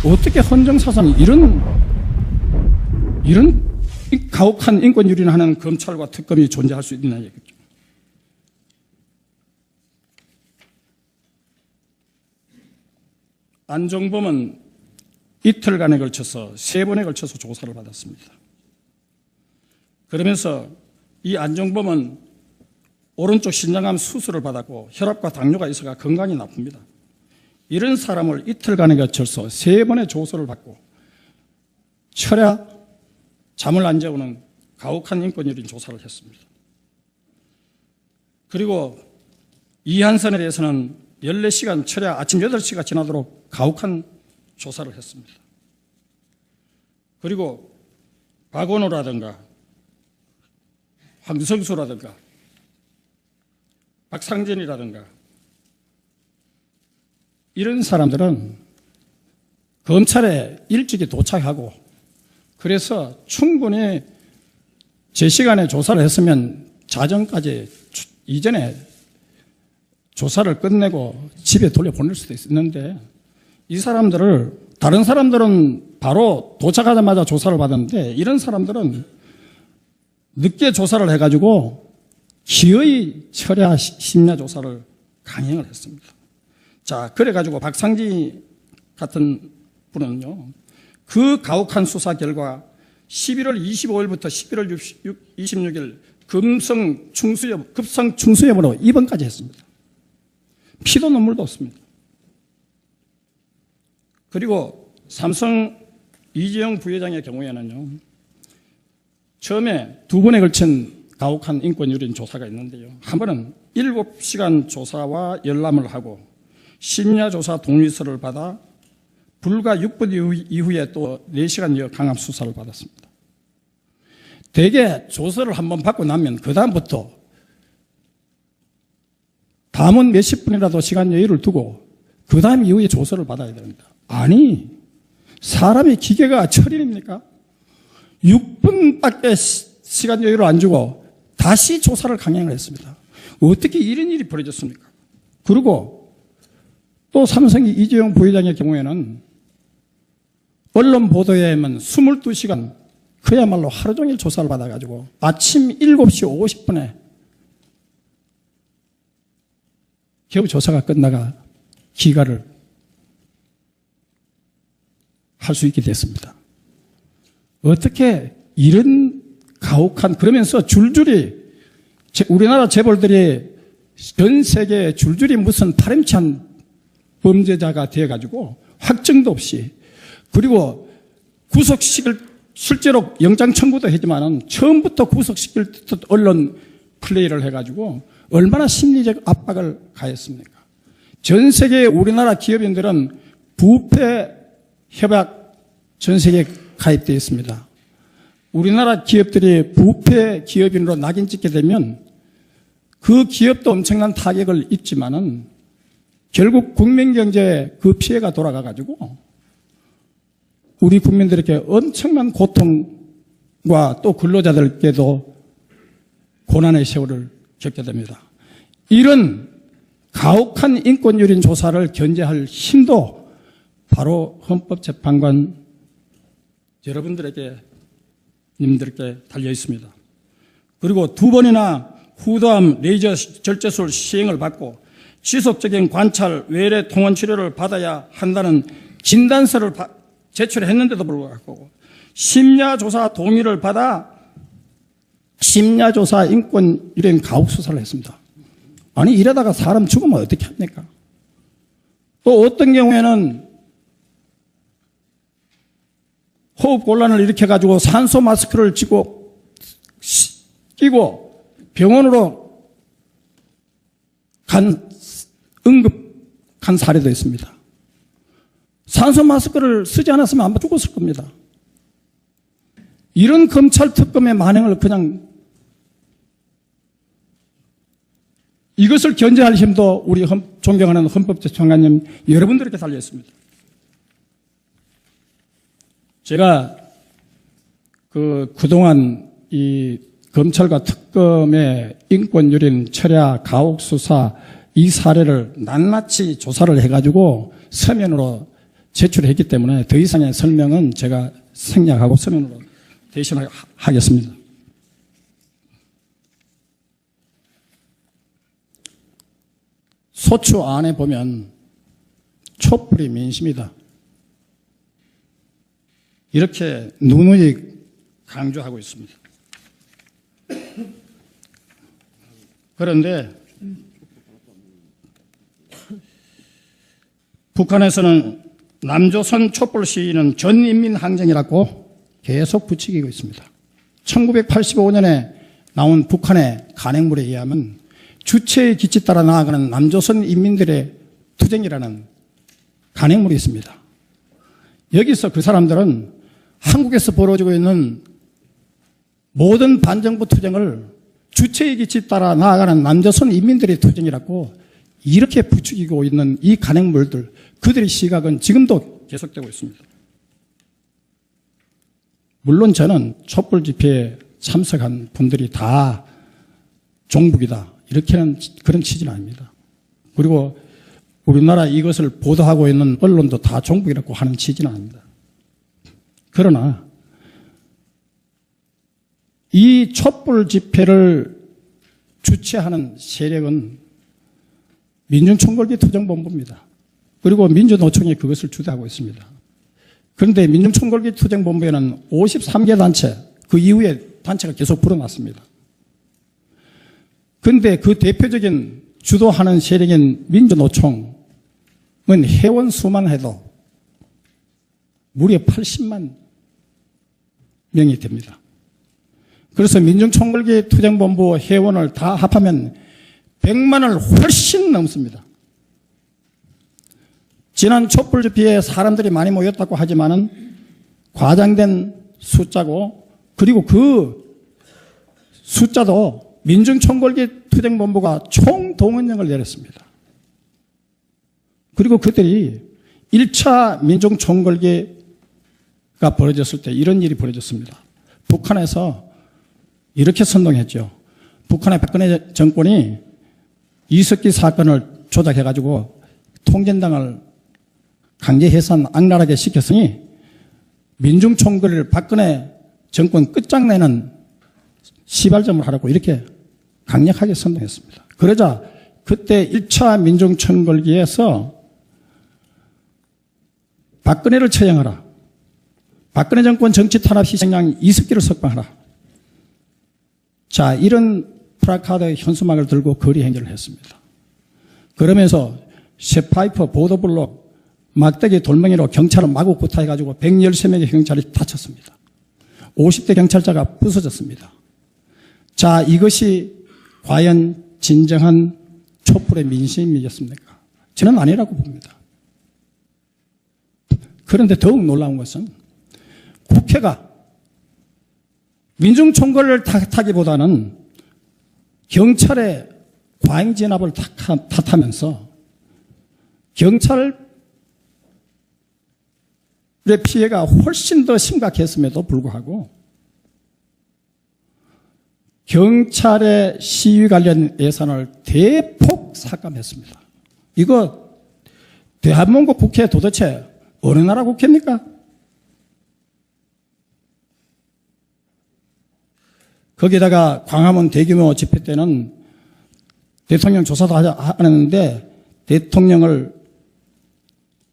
어떻게 헌정사상이 이런 가혹한 인권유린을 하는 검찰과 특검이 존재할 수 있느냐 얘기죠. 안종범은 이틀간에 걸쳐서 3번에 걸쳐서 조사를 받았습니다. 그러면서 이 안종범은 오른쪽 신장암 수술을 받았고 혈압과 당뇨가 있어가 건강이 나쁩니다. 이런 사람을 이틀간에 걸쳐서 3번의 조사를 받고 철야 잠을 안 재우는 가혹한 인권유린 조사를 했습니다. 그리고 이한선에 대해서는 14시간 철야 아침 8시가 지나도록 가혹한 조사를 했습니다. 그리고 박원호라든가 황성수라든가 박상진이라든가 이런 사람들은 검찰에 일찍이 도착하고 그래서 충분히 제 시간에 조사를 했으면 자정까지 이전에 조사를 끝내고 집에 돌려보낼 수도 있었는데 이 사람들을 다른 사람들은 바로 도착하자마자 조사를 받았는데 이런 사람들은 늦게 조사를 해가지고 기어이 철야 심야 조사를 강행을 했습니다. 자, 그래가지고 박상지 같은 분은요, 그 가혹한 수사 결과 11월 25일부터 11월 26일 급성 충수염으로 입원까지 했습니다. 피도 눈물도 없습니다. 그리고 삼성 이재용 부회장의 경우에는요, 처음에 2번에 걸친 가혹한 인권유린 조사가 있는데요. 한 번은 7시간 조사와 열람을 하고 심야조사 동의서를 받아 불과 6분 이후에 또 4시간 이어 강압 수사를 받았습니다. 대개 조서를 한번 받고 나면 그 다음부터 다음은 몇십 분이라도 시간 여유를 두고 그 다음 이후에 조서를 받아야 됩니다. 아니, 사람의 기계가 철인입니까? 6분밖에 시간 여유를 안 주고 다시 조사를 강행을 했습니다. 어떻게 이런 일이 벌어졌습니까? 그리고 또 삼성이 이재용 부회장의 경우에는 언론 보도에 의하면 22시간 그야말로 하루 종일 조사를 받아가지고 아침 7시 50분에 겨우 조사가 끝나가 기가를 할 수 있게 됐습니다. 어떻게 이런 가혹한, 그러면서 줄줄이 우리나라 재벌들이 전 세계에 줄줄이 무슨 파렴치한 범죄자가 되어가지고 확정도 없이, 그리고 구속시킬, 실제로 영장 청구도 했지만은 처음부터 구속시킬 듯 언론 플레이를 해가지고 얼마나 심리적 압박을 가했습니까? 전 세계 우리나라 기업인들은 부패 협약 전 세계에 가입되어 있습니다. 우리나라 기업들이 부패 기업인으로 낙인 찍게 되면 그 기업도 엄청난 타격을 입지만은 결국 국민 경제에 그 피해가 돌아가가지고 우리 국민들에게 엄청난 고통과 또 근로자들께도 고난의 세월을 겪게 됩니다. 이런 가혹한 인권유린 조사를 견제할 힘도 바로 헌법재판관 여러분들에게, 님들께 달려 있습니다. 그리고 2번이나 후도암 레이저 절제술 시행을 받고 지속적인 관찰, 외래 통원 치료를 받아야 한다는 진단서를 제출했는데도 불구하고 심야조사 동의를 받아 심야조사 인권유린 가혹 수사를 했습니다. 아니, 이러다가 사람 죽으면 어떻게 합니까? 또 어떤 경우에는 호흡 곤란을 일으켜가지고 산소 마스크를 끼고 병원으로 응급한 사례도 있습니다. 산소 마스크를 쓰지 않았으면 아마 죽었을 겁니다. 이런 검찰 특검의 만행을 그냥 이것을 견제할 힘도 우리 존경하는 헌법재판관님 여러분들에게 달려 있습니다. 제가 그동안 이 검찰과 특검의 인권유린, 철야, 가혹 수사 이 사례를 낱낱이 조사를 해가지고 서면으로 제출했기 때문에 더 이상의 설명은 제가 생략하고 서면으로 대신하겠습니다. 소추 안에 보면 촛불이 민심이다, 이렇게 누누이 강조하고 있습니다. 그런데 북한에서는 남조선 촛불 시위는 전인민항쟁이라고 계속 부추기고 있습니다. 1985년에 나온 북한의 간행물에 의하면 주체의 기치 따라 나아가는 남조선 인민들의 투쟁이라는 간행물이 있습니다. 여기서 그 사람들은 한국에서 벌어지고 있는 모든 반정부 투쟁을 주체의 기치 따라 나아가는 남조선 인민들의 투쟁이라고 이렇게 부추기고 있는 이 간행물들, 그들의 시각은 지금도 계속되고 있습니다. 물론 저는 촛불 집회에 참석한 분들이 다 종북이다, 이렇게는 그런 취지는 아닙니다. 그리고 우리나라 이것을 보도하고 있는 언론도 다 종북이라고 하는 취지는 아닙니다. 그러나 이 촛불 집회를 주최하는 세력은 민중총궐기 투쟁본부입니다. 그리고 민주노총이 그것을 주도하고 있습니다. 그런데 민중총궐기 투쟁본부에는 53개 단체, 그 이후에 단체가 계속 불어났습니다. 그런데 그 대표적인 주도하는 세력인 민주노총은 회원 수만 해도 무려 80만 명이 됩니다. 그래서 민중총궐기 투쟁본부 회원을 다 합하면 100만을 훨씬 넘습니다. 지난 촛불 집회에 사람들이 많이 모였다고 하지만은 과장된 숫자고, 그리고 그 숫자도 민중총궐기 투쟁본부가 총동원령을 내렸습니다. 그리고 그들이 1차 민중총궐기가 벌어졌을 때 이런 일이 벌어졌습니다. 북한에서 이렇게 선동했죠. 북한의 박근혜 정권이 이석기 사건을 조작해가지고 통전당을 강제 해산 악랄하게 시켰으니 민중총궐을 박근혜 정권 끝장내는 시발점을 하라고 이렇게 강력하게 선동했습니다. 그러자 그때 1차 민중총궐기에서 박근혜를 처형하라, 박근혜 정권 정치 탄압 희생양 이석기를 석방하라, 자, 이런 플래카드 현수막을 들고 거리 행진을 했습니다. 그러면서 셰파이퍼 보도블록 막대기 돌멩이로 경찰을 마구 구타해가지고 113명의 경찰이 다쳤습니다. 50대 경찰자가 부서졌습니다. 자, 이것이 과연 진정한 촛불의 민심이겠습니까? 저는 아니라고 봅니다. 그런데 더욱 놀라운 것은 국회가 민중총궐을 탓하기보다는 경찰의 과잉진압을 탓하면서 경찰의 피해가 훨씬 더 심각했음에도 불구하고 경찰의 시위 관련 예산을 대폭 삭감했습니다. 이거 대한민국 국회 도대체 어느 나라 국회입니까? 거기다가 광화문 대규모 집회 때는 대통령 조사도 하는데 대통령을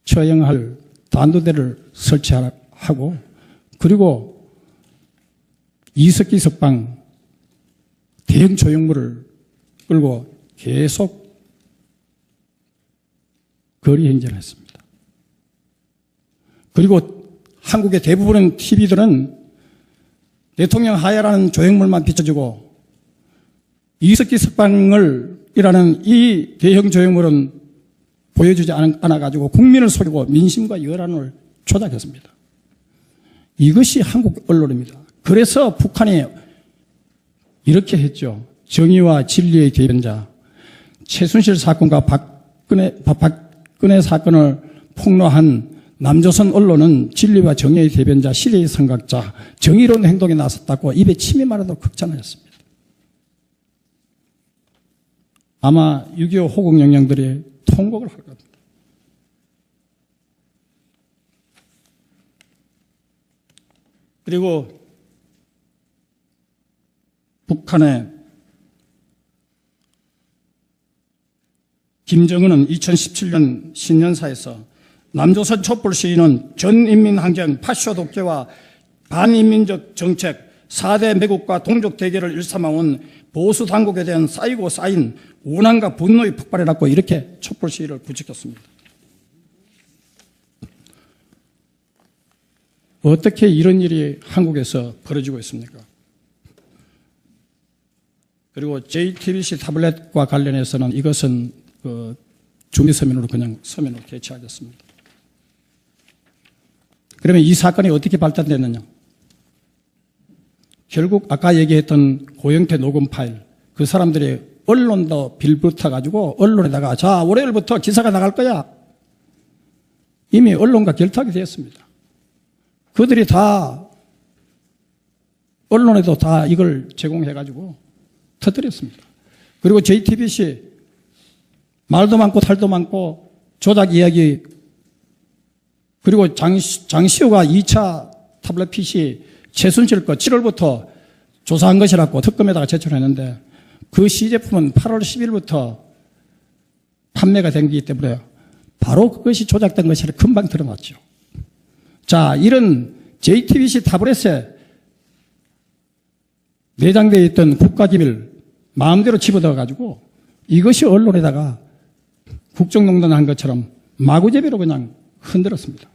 처형할 단두대를 설치하고, 그리고 이석기 석방 대형 조형물을 끌고 계속 거리 행진을 했습니다. 그리고 한국의 대부분의 TV들은 대통령 하야라는 조형물만 비춰주고 이석기 석방을 이라는 이 대형 조형물은 보여주지 않아가지고 국민을 속이고 민심과 여론을 조작했습니다. 이것이 한국 언론입니다. 그래서 북한이 이렇게 했죠. 정의와 진리의 대변자, 최순실 사건과 박근혜 사건을 폭로한 남조선 언론은 진리와 정의의 대변자, 시대의 선각자, 정의로운 행동에 나섰다고 입에 침이 마르도록 극찬하였습니다. 아마 6.25 호국영령들이 통곡을 할 겁니다. 그리고 북한의 김정은은 2017년 신년사에서 남조선 촛불 시위는 전인민항쟁, 파쇼 독재와 반인민적 정책, 4대 매국과 동족 대결을 일삼아온 보수 당국에 대한 쌓이고 쌓인 원한과 분노의 폭발이라고 이렇게 촛불 시위를 부추겼습니다. 어떻게 이런 일이 한국에서 벌어지고 있습니까? 그리고 JTBC 타블렛과 관련해서는 이것은 준비 서면으로 그냥 서면으로 게시하겠습니다. 그러면 이 사건이 어떻게 발전됐느냐? 결국 아까 얘기했던 고영태 녹음 파일, 그 사람들이 언론도 빌붙어가지고 언론에다가 자, 월요일부터 기사가 나갈 거야. 이미 언론과 결탁이 되었습니다. 그들이 다 언론에도 다 이걸 제공해가지고 터뜨렸습니다. 그리고 JTBC 말도 많고 탈도 많고 조작 이야기, 그리고 장시호가 2차 타블렛 PC 최순실 거 7월부터 조사한 것이라고 특검에다가 제출했는데 그 시제품은 8월 10일부터 판매가 된 거기 때문에 바로 그것이 조작된 것이라 금방 드러났죠. 자, 이런 JTBC 타블렛에 내장되어 있던 국가기밀 마음대로 집어넣어가지고 이것이 언론에다가 국정농단한 것처럼 마구제비로 그냥 흔들었습니다.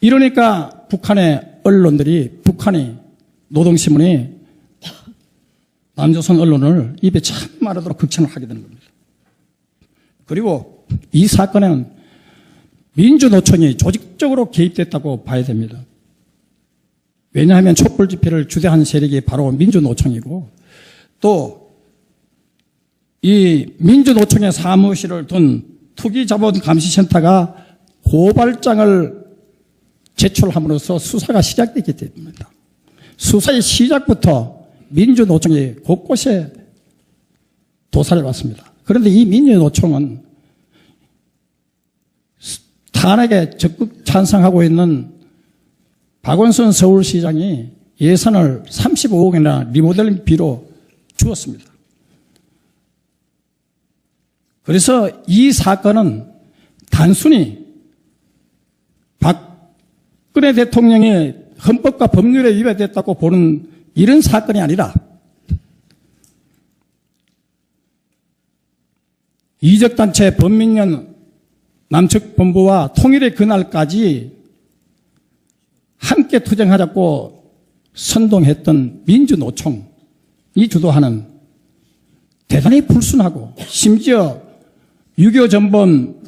이러니까 북한의 언론들이, 북한이 노동신문이 남조선 언론을 입에 참 말하도록 극찬을 하게 되는 겁니다. 그리고 이 사건에는 민주노총이 조직적으로 개입됐다고 봐야 됩니다. 왜냐하면 촛불 집회를 주대한 세력이 바로 민주노총이고 또 이 민주노총의 사무실을 둔 투기자본감시센터가 고발장을 제출함으로써 수사가 시작됐기 때문입니다. 수사의 시작부터 민주노총이 곳곳에 도사를 받습니다. 그런데 이 민주노총은 탄핵에 적극 찬성하고 있는 박원순 서울시장이 예산을 35억이나 리모델링비로 주었습니다. 그래서 이 사건은 단순히 박근혜 대통령이 헌법과 법률에 위배됐다고 보는 이런 사건이 아니라 이적단체 범민련 남측본부와 통일의 그날까지 함께 투쟁하자고 선동했던 민주노총이 주도하는 대단히 불순하고 심지어 6.25 전범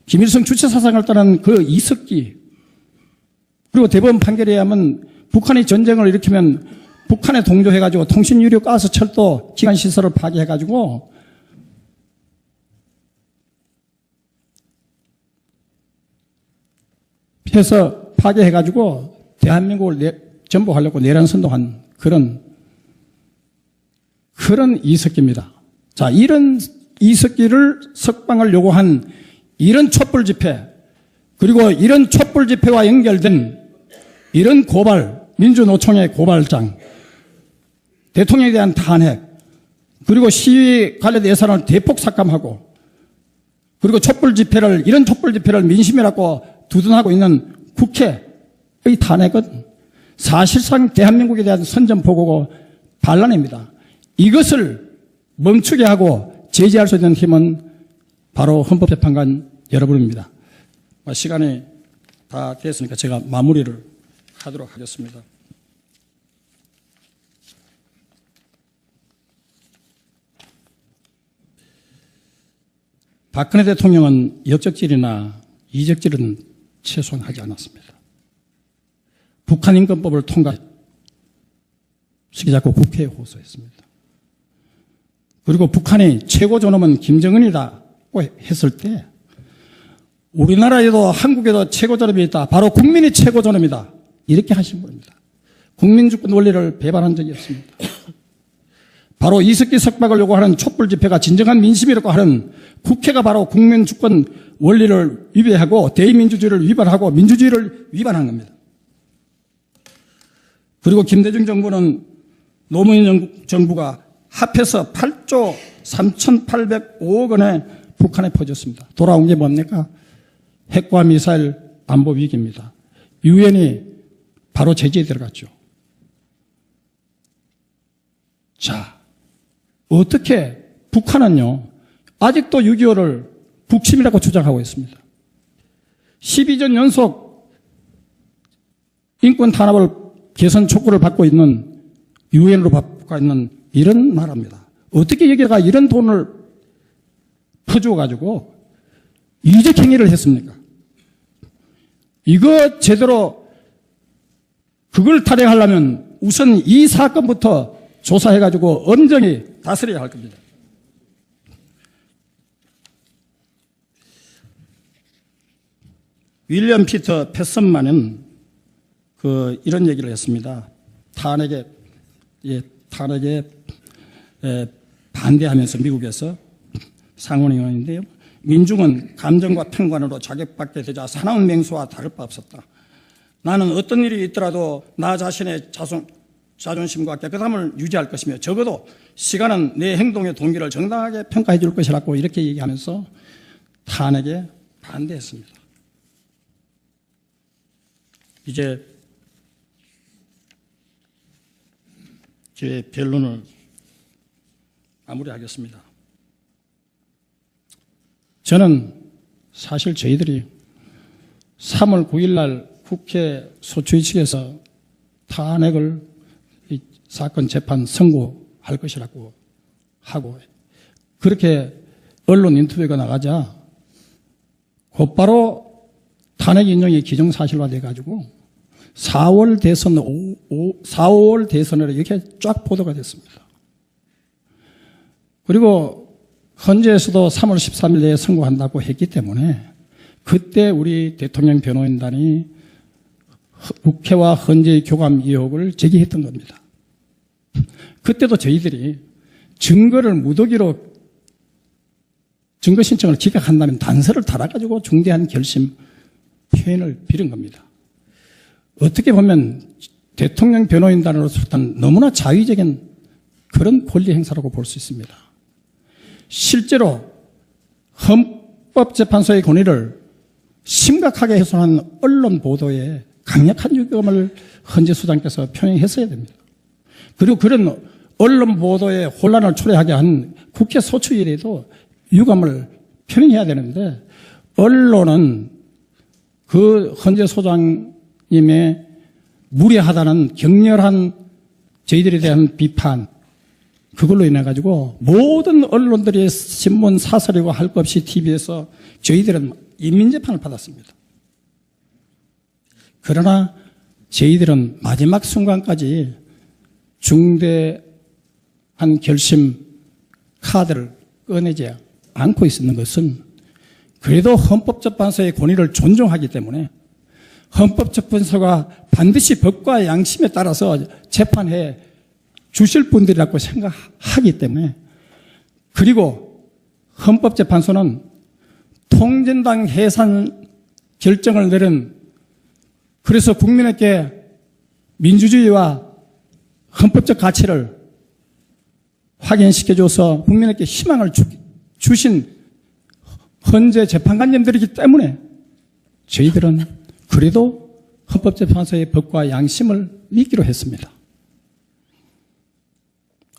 김일성 주체사상을 따른 그 이석기, 그리고 대법원 판결에 의하면 북한이 전쟁을 일으키면 북한에 동조해가지고 통신유료, 가스, 철도, 기관시설을 파괴해가지고 해서 파괴해가지고 대한민국을 전복하려고 내란 선동한 그런 이석기입니다. 자, 이런 이석기를 석방을 요구한 이런 촛불 집회, 그리고 이런 촛불 집회와 연결된 이런 고발, 민주노총의 고발장, 대통령에 대한 탄핵, 그리고 시위 관련 예산을 대폭 삭감하고, 그리고 이런 촛불 집회를 민심이라고 두둔하고 있는 국회의 탄핵은 사실상 대한민국에 대한 선전포고고 반란입니다. 이것을 멈추게 하고 제지할 수 있는 힘은 바로 헌법재판관 여러분입니다. 시간이 다 됐으니까 제가 마무리를 하도록 하겠습니다. 박근혜 대통령은 역적질이나 이적질은 최소한 하지 않았습니다. 북한인권법을 통과시키지 않고 국회에 호소했습니다. 그리고 북한이 최고 존엄은 김정은이다고 했을 때 우리나라에도 한국에도 최고 존엄이 있다. 바로 국민이 최고 존엄이다. 이렇게 하신 분입니다. 국민주권 원리를 배반한 적이 없습니다. 바로 이석기 석방을 요구하는 촛불 집회가 진정한 민심이라고 하는 국회가 바로 국민주권 원리를 위배하고 대의민주주의를 위반하고 민주주의를 위반한 겁니다. 그리고 김대중 정부는 노무현 정부가 합해서 8조 3,805억 원에 북한에 퍼줬습니다. 돌아온 게 뭡니까? 핵과 미사일 안보 위기입니다. 유엔이 바로 제재에 들어갔죠. 자, 어떻게 북한은요, 아직도 6.25를 북침이라고 주장하고 있습니다. 12전 연속 인권 탄압을 개선 촉구를 받고 있는 유엔으로 받고 있는 이런 나라입니다. 어떻게 여기다가 이런 돈을 퍼주어가지고 이적 행위를 했습니까? 이거 제대로 그걸 탄핵하려면 우선 이 사건부터 조사해가지고 엄정히 다스려야 할 겁니다. 윌리엄 피터 패슨만은 이런 얘기를 했습니다. 탄핵에 반대하면서 미국에서 상원의원인데요. 민중은 감정과 편관으로 자격받게 되자 사나운 맹수와 다를 바 없었다. 나는 어떤 일이 있더라도 나 자신의 자존심과 깨끗함을 유지할 것이며 적어도 시간은 내 행동의 동기를 정당하게 평가해 줄 것이라고 이렇게 얘기하면서 탄핵에 반대했습니다. 이제 제 변론을 마무리하겠습니다. 저는 사실 저희들이 3월 9일 날 국회 소추위 측에서 탄핵을 이 사건 재판 선고할 것이라고 하고 그렇게 언론 인터뷰가 나가자 곧바로 탄핵 인용이 기정사실화돼 가지고 4월 대선 4월 대선으로 이렇게 쫙 보도가 됐습니다. 그리고 헌재에서도 3월 13일 내에 선고한다고 했기 때문에 그때 우리 대통령 변호인단이 국회와 헌재의 교감 의혹을 제기했던 겁니다. 그때도 저희들이 증거를 무더기로 증거 신청을 기각한다면 단서를 달아가지고 중대한 결심 표현을 빌은 겁니다. 어떻게 보면 대통령 변호인단으로서는 너무나 자위적인 그런 권리 행사라고 볼 수 있습니다. 실제로 헌법재판소의 권위를 심각하게 훼손한 언론 보도에 강력한 유감을 헌재 수장께서 표명했어야 됩니다. 그리고 그런 언론 보도에 혼란을 초래하게 한 국회 소추위에도 유감을 표명해야 되는데 언론은 그 헌재 소장님의 무례하다는 격렬한 저희들에 대한 비판 그걸로 인해 가지고 모든 언론들이 신문 사설이고 할 것 없이 TV에서 저희들은 인민재판을 받았습니다. 그러나 저희들은 마지막 순간까지 중대한 결심 카드를 꺼내지 않고 있었는 것은 그래도 헌법재판소의 권위를 존중하기 때문에 헌법재판소가 반드시 법과 양심에 따라서 재판해 주실 분들이라고 생각하기 때문에 그리고 헌법재판소는 통진당 해산 결정을 내린 그래서 국민에게 민주주의와 헌법적 가치를 확인시켜줘서 국민에게 희망을 주신 헌재 재판관님들이기 때문에 저희들은 그래도 헌법재판소의 법과 양심을 믿기로 했습니다.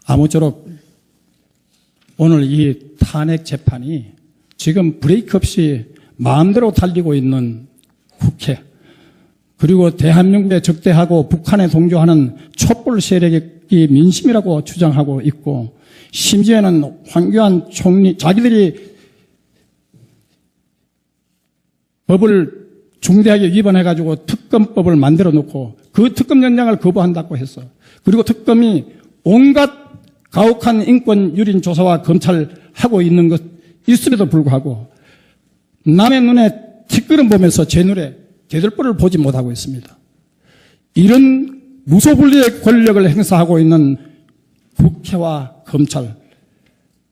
아무쪼록 오늘 이 탄핵 재판이 지금 브레이크 없이 마음대로 달리고 있는 국회 그리고 대한민국에 적대하고 북한에 동조하는 촛불 세력이 민심이라고 주장하고 있고 심지어는 황교안 총리 자기들이 법을 중대하게 위반해가지고 특검법을 만들어 놓고 그 특검 연장을 거부한다고 했어. 그리고 특검이 온갖 가혹한 인권 유린 조사와 검찰하고 있는 것 있음에도 불구하고 남의 눈에 티끌은 보면서 제 눈에 개들보를 보지 못하고 있습니다. 이런 무소불리의 권력을 행사하고 있는 국회와 검찰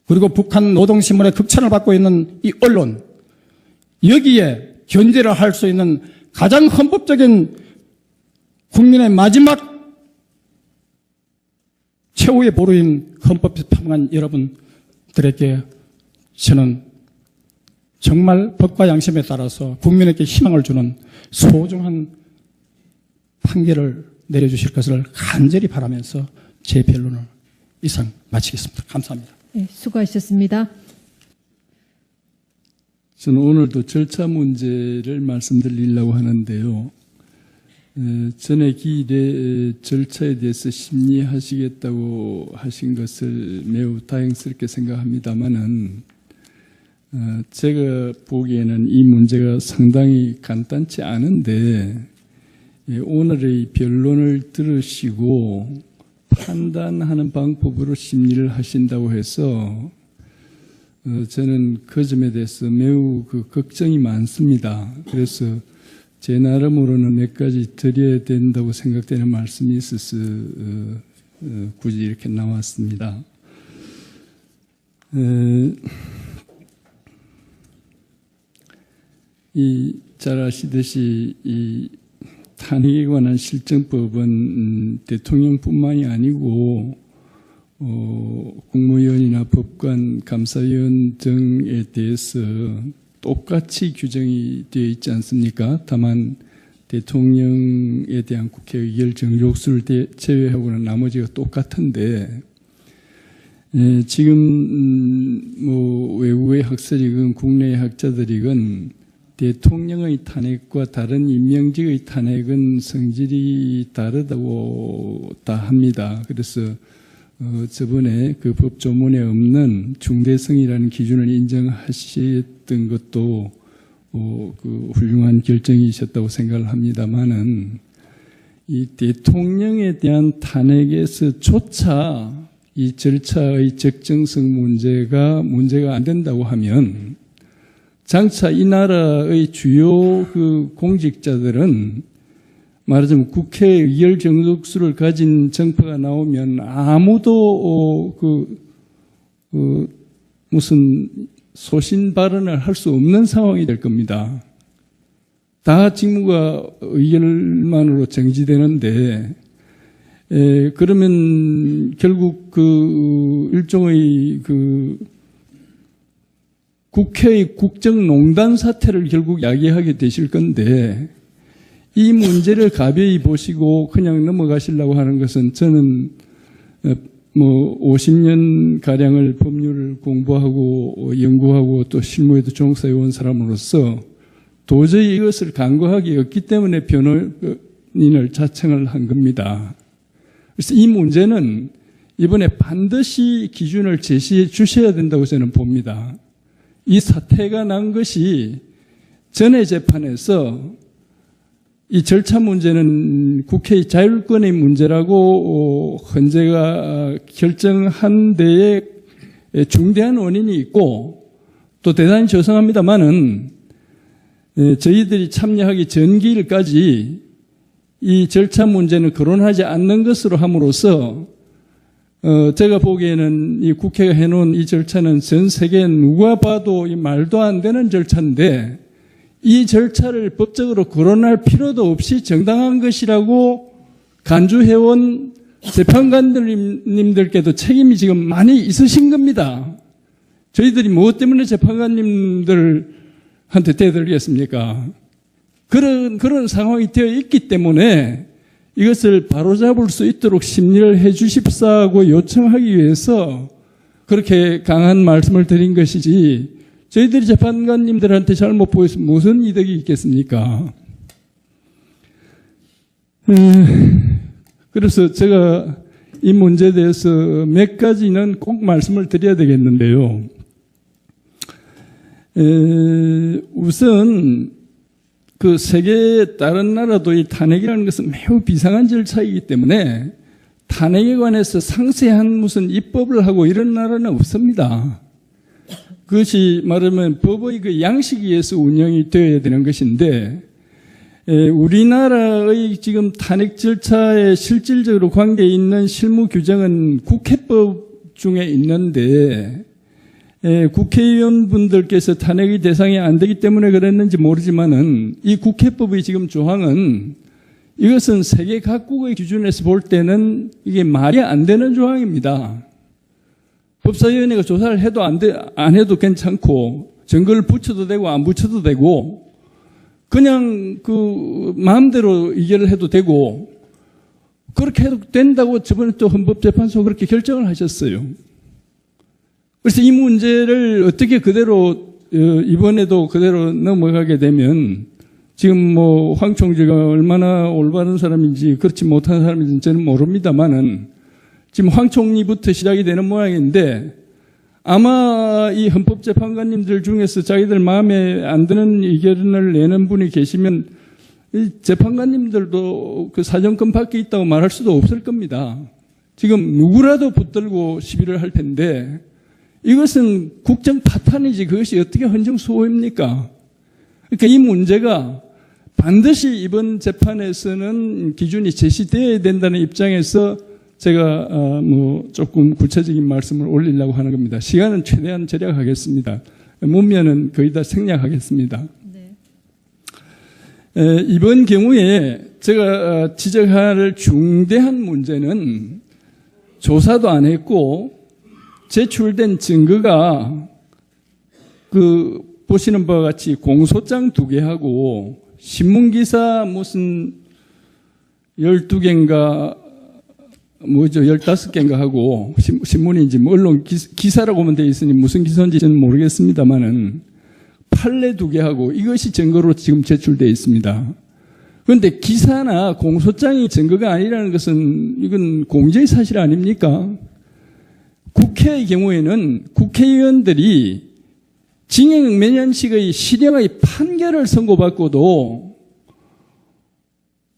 그리고 북한 노동신문의 극찬을 받고 있는 이 언론, 여기에 견제를 할 수 있는 가장 헌법적인 국민의 마지막 최후의 보루인 헌법재판관 여러분들에게 저는 정말 법과 양심에 따라서 국민에게 희망을 주는 소중한 판결을 내려주실 것을 간절히 바라면서 제 변론을 이상 마치겠습니다. 감사합니다. 네, 수고하셨습니다. 저는 오늘도 절차 문제를 말씀드리려고 하는데요. 전에 기일에 절차에 대해서 심리하시겠다고 하신 것을 매우 다행스럽게 생각합니다마는 제가 보기에는 이 문제가 상당히 간단치 않은데 오늘의 변론을 들으시고 판단하는 방법으로 심리를 하신다고 해서 저는 그 점에 대해서 매우 걱정이 많습니다. 그래서 제 나름으로는 몇 가지 드려야 된다고 생각되는 말씀이 있어서 굳이 이렇게 나왔습니다. 잘 아시듯이 이 탄핵에 관한 실정법은 대통령뿐만이 아니고 국무위원이나 법관, 감사위원 등에 대해서 똑같이 규정이 되어 있지 않습니까? 다만 대통령에 대한 국회 의결 정족수를 제외하고는 나머지가 똑같은데 지금 외국의 학설이건 국내의 학자들이건 대통령의 탄핵과 다른 임명직의 탄핵은 성질이 다르다고 다 합니다. 그래서 저번에 그 법조문에 없는 중대성이라는 기준을 인정하셨던 것도 훌륭한 결정이셨다고 생각을 합니다만은 이 대통령에 대한 탄핵에서조차 이 절차의 적정성 문제가 안 된다고 하면 장차 이 나라의 주요 공직자들은 말하자면 국회 의결 정족수를 가진 정파가 나오면 아무도 무슨 소신 발언을 할 수 없는 상황이 될 겁니다. 다 직무가 의결만으로 정지되는데 그러면 결국 일종의 국회의 국정농단 사태를 결국 야기하게 되실 건데 이 문제를 가벼이 보시고 그냥 넘어가시려고 하는 것은 저는 50년 가량을 법률을 공부하고 연구하고 또 실무에도 종사해 온 사람으로서 도저히 이것을 간과하기 없기 때문에 변호인을 자청을 한 겁니다. 그래서 이 문제는 이번에 반드시 기준을 제시해 주셔야 된다고 저는 봅니다. 이 사태가 난 것이 전에 재판에서 이 절차 문제는 국회의 자율권의 문제라고 헌재가 결정한 데에 중대한 원인이 있고 또 대단히 죄송합니다마는 저희들이 참여하기 전기일까지 이 절차 문제는 거론하지 않는 것으로 함으로써 제가 보기에는 이 국회가 해놓은 이 절차는 전 세계 누가 봐도 이 말도 안 되는 절차인데 이 절차를 법적으로 거론할 필요도 없이 정당한 것이라고 간주해온 재판관님들께도 책임이 지금 많이 있으신 겁니다. 저희들이 무엇 때문에 재판관님들한테 대들겠습니까? 그런 상황이 되어 있기 때문에 이것을 바로잡을 수 있도록 심리를 해 주십사고 요청하기 위해서 그렇게 강한 말씀을 드린 것이지 저희들이 재판관님들한테 잘못 보여서 무슨 이득이 있겠습니까? 그래서 제가 이 문제에 대해서 몇 가지는 꼭 말씀을 드려야 되겠는데요. 우선 그 세계의 다른 나라도 이 탄핵이라는 것은 매우 비상한 절차이기 때문에 탄핵에 관해서 상세한 무슨 입법을 하고 이런 나라는 없습니다. 그것이 말하면 법의 그 양식에 의해서 운영이 되어야 되는 것인데 우리나라의 지금 탄핵 절차에 실질적으로 관계 있는 실무 규정은 국회법 중에 있는데 국회의원분들께서 탄핵의 대상이 안 되기 때문에 그랬는지 모르지만은 이 국회법의 지금 조항은 이것은 세계 각국의 기준에서 볼 때는 이게 말이 안 되는 조항입니다. 법사위원회가 조사를 해도 안 해도 괜찮고 증거를 붙여도 되고 안 붙여도 되고 그냥 그 마음대로 의결을 해도 되고 그렇게 해도 된다고 저번에 또 헌법재판소 그렇게 결정을 하셨어요. 그래서 이 문제를 어떻게 그대로 이번에도 그대로 넘어가게 되면 지금 뭐 황 총재가 얼마나 올바른 사람인지 그렇지 못한 사람인지 저는 모릅니다만은 지금 황 총리부터 시작이 되는 모양인데 아마 이 헌법재판관님들 중에서 자기들 마음에 안 드는 의견을 내는 분이 계시면 이 재판관님들도 그 사정권 밖에 있다고 말할 수도 없을 겁니다. 지금 누구라도 붙들고 시비를 할 텐데 이것은 국정 파탄이지 그것이 어떻게 헌정수호입니까? 그러니까 이 문제가 반드시 이번 재판에서는 기준이 제시되어야 된다는 입장에서 제가 뭐 조금 구체적인 말씀을 올리려고 하는 겁니다. 시간은 최대한 절약하겠습니다. 문면은 거의 다 생략하겠습니다. 네. 이번 경우에 제가 지적할 중대한 문제는 조사도 안 했고 제출된 증거가 그 보시는 바와 같이 공소장 2개하고 신문기사 무슨 12개인가 뭐죠 15개인가 하고 신문인지 뭐 언론 기사라고 하면 되어 있으니 무슨 기사인지는 모르겠습니다만은 판례 2개하고 이것이 증거로 지금 제출되어 있습니다. 그런데 기사나 공소장이 증거가 아니라는 것은 이건 공개의 사실 아닙니까? 국회의 경우에는 국회의원들이 징역 몇 년씩의 실형의 판결을 선고받고도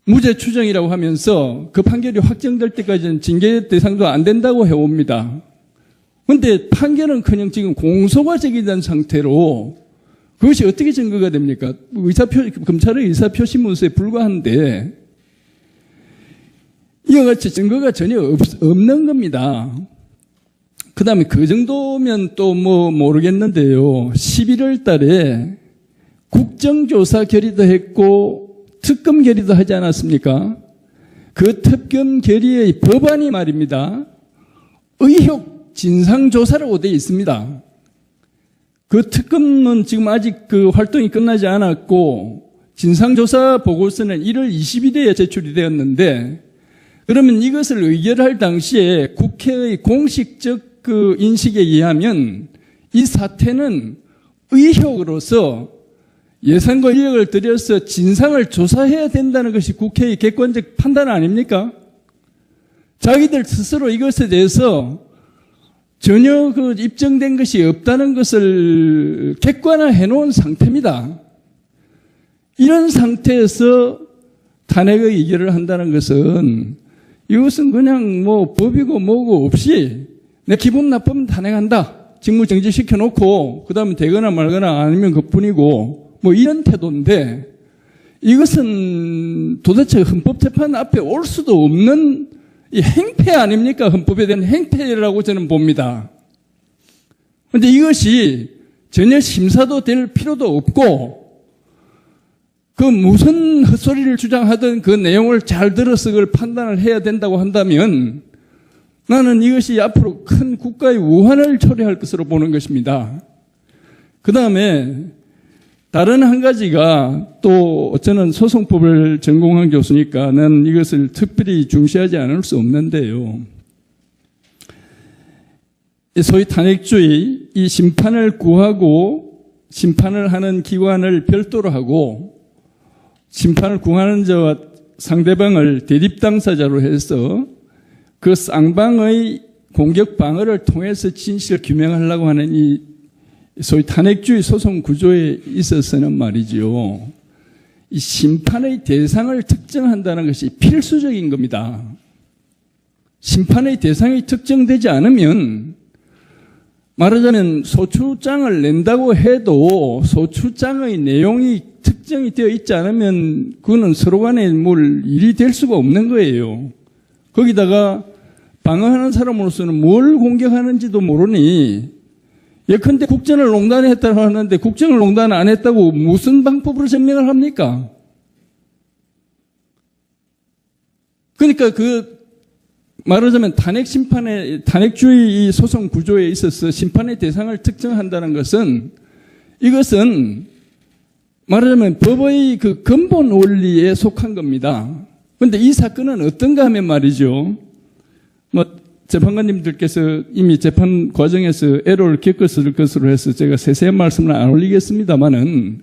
무죄 추정이라고 하면서 그 판결이 확정될 때까지는 징계 대상도 안 된다고 해옵니다. 그런데 판결은커녕 지금 공소가 제기된 상태로 그것이 어떻게 증거가 됩니까? 검찰의 의사표시문서에 불과한데 이와 같이 증거가 전혀 없는 겁니다. 그 다음에 그 정도면 또 뭐 모르겠는데요. 11월 달에 국정조사 결의도 했고 특검 결의도 하지 않았습니까? 그 특검 결의의 법안이 말입니다. 의혹 진상조사라고 되어 있습니다. 그 특검은 지금 아직 그 활동이 끝나지 않았고 진상조사 보고서는 1월 20일에 제출이 되었는데 그러면 이것을 의결할 당시에 국회의 공식적 그 인식에 의하면 이 사태는 의혹으로서 예산과 인력을 들여서 진상을 조사해야 된다는 것이 국회의 객관적 판단 아닙니까? 자기들 스스로 이것에 대해서 전혀 그 입증된 것이 없다는 것을 객관화해 놓은 상태입니다. 이런 상태에서 탄핵의 의결을 한다는 것은 이것은 그냥 뭐 법이고 뭐고 없이 내 기분 나쁘면 탄핵한다. 직무 정지시켜 놓고 그 다음에 되거나 말거나 아니면 그뿐이고 뭐 이런 태도인데 이것은 도대체 헌법재판 앞에 올 수도 없는 이 행패 아닙니까? 헌법에 대한 행패라고 저는 봅니다. 그런데 이것이 전혀 심사도 될 필요도 없고 그 무슨 헛소리를 주장하든 그 내용을 잘 들어서 그걸 판단을 해야 된다고 한다면 나는 이것이 앞으로 큰 국가의 우환을 초래할 것으로 보는 것입니다. 그 다음에 다른 한 가지가 또 저는 소송법을 전공한 교수니까 난 이것을 특별히 중시하지 않을 수 없는데요. 소위 탄핵주의, 이 심판을 구하고 심판을 하는 기관을 별도로 하고 심판을 구하는 자와 상대방을 대립당사자로 해서 그 쌍방의 공격 방어를 통해서 진실을 규명하려고 하는 이 소위 탄핵주의 소송 구조에 있어서는 말이죠. 이 심판의 대상을 특정한다는 것이 필수적인 겁니다. 심판의 대상이 특정되지 않으면 말하자면 소추장을 낸다고 해도 소추장의 내용이 특정이 되어 있지 않으면 그거는 서로 간에 뭘 일이 될 수가 없는 거예요. 거기다가 방어하는 사람으로서는 뭘 공격하는지도 모르니 예컨대 국정을 농단했다고 하는데 국정을 농단 안 했다고 무슨 방법으로 증명을 합니까? 그러니까 말하자면 탄핵주의 이 소송 구조에 있어서 심판의 대상을 특정한다는 것은 이것은 말하자면 법의 그 근본 원리에 속한 겁니다. 그런데 이 사건은 어떤가 하면 말이죠. 재판관님들께서 이미 재판 과정에서 애로를 겪었을 것으로 해서 제가 세세한 말씀을 안 올리겠습니다만은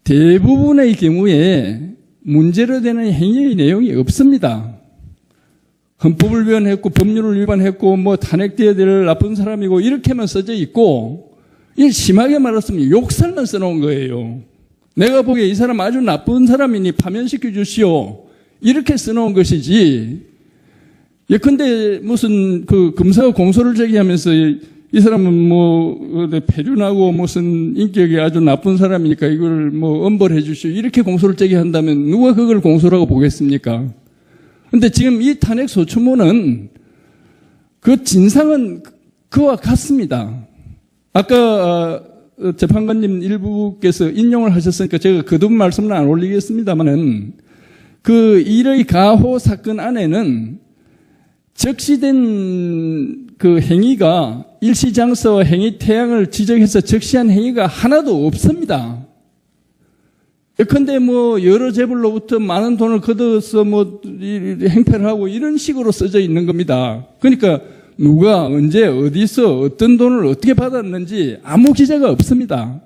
대부분의 경우에 문제로 되는 행위의 내용이 없습니다. 헌법을 위반했고 법률을 위반했고 탄핵돼야 될 나쁜 사람이고 이렇게만 써져 있고 심하게 말했으면 욕설만 써놓은 거예요. 내가 보기에 이 사람 아주 나쁜 사람이니 파면시켜 주시오. 이렇게 써놓은 것이지. 예컨대 무슨 검사가 공소를 제기하면서 이 사람은 폐륜하고 무슨 인격이 아주 나쁜 사람이니까 이걸 엄벌해 주시오. 이렇게 공소를 제기한다면 누가 그걸 공소라고 보겠습니까? 근데 지금 이 탄핵 소추문은 그 진상은 그와 같습니다. 아까 재판관님 일부께서 인용을 하셨으니까 제가 거듭 말씀을 안 올리겠습니다만은 그 일의 가호 사건 안에는 적시된 그 행위가 일시장소와 행위 태양을 지적해서 적시한 행위가 하나도 없습니다. 예컨대 여러 재벌로부터 많은 돈을 걷어서 행패를 하고 이런 식으로 써져 있는 겁니다. 그러니까 누가 언제 어디서 어떤 돈을 어떻게 받았는지 아무 기재가 없습니다.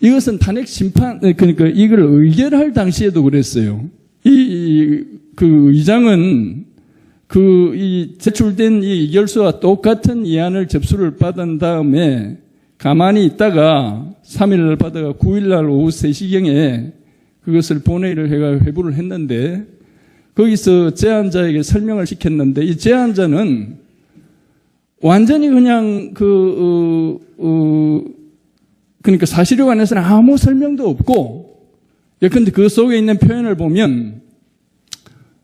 이것은 탄핵 심판, 그러니까 이걸 의결할 당시에도 그랬어요. 그 의장은 이 제출된 이 의결서와 똑같은 이안을 접수를 받은 다음에 가만히 있다가 3일날 받아가 9일날 오후 3시경에 그것을 본회의를 해가 회부를 했는데 거기서 제안자에게 설명을 시켰는데 이 제안자는 완전히 그냥 그러니까 사실에 관해서는 아무 설명도 없고 예컨대 그 속에 있는 표현을 보면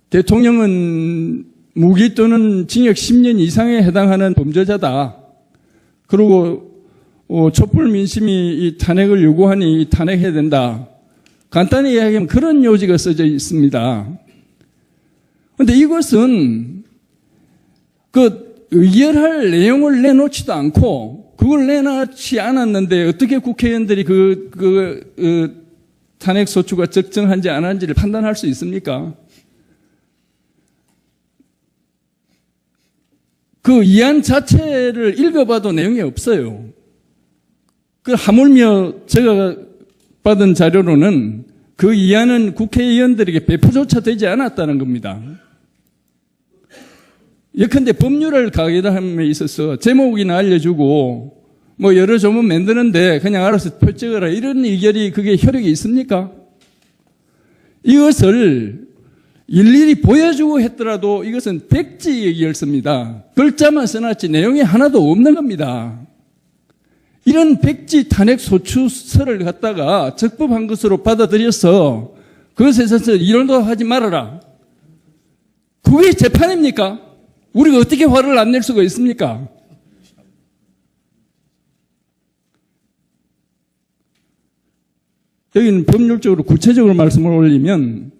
대통령은 무기 또는 징역 10년 이상에 해당하는 범죄자다. 그리고 촛불 민심이 이 탄핵을 요구하니 탄핵해야 된다. 간단히 이야기하면 그런 요지가 써져 있습니다. 그런데 이것은 의결할 내용을 내놓지도 않고 그걸 내놓지 않았는데 어떻게 국회의원들이 탄핵 소추가 적정한지 안 한지를 판단할 수 있습니까? 그 이안 자체를 읽어봐도 내용이 없어요. 하물며 제가 받은 자료로는 그 이안은 국회의원들에게 배포조차 되지 않았다는 겁니다. 예컨대 법률을 가결함에 있어서 제목이나 알려주고 여러 조문 만드는데 그냥 알아서 표 찍어라 이런 의결이 그게 효력이 있습니까? 이것을 일일이 보여주고 했더라도 이것은 백지 의결서입니다. 글자만 써놨지 내용이 하나도 없는 겁니다. 이런 백지 탄핵 소추서를 갖다가 적법한 것으로 받아들여서 그것에 있어서 이론도 하지 말아라. 그게 재판입니까? 우리가 어떻게 화를 안 낼 수가 있습니까? 여기는 법률적으로 구체적으로 말씀을 올리면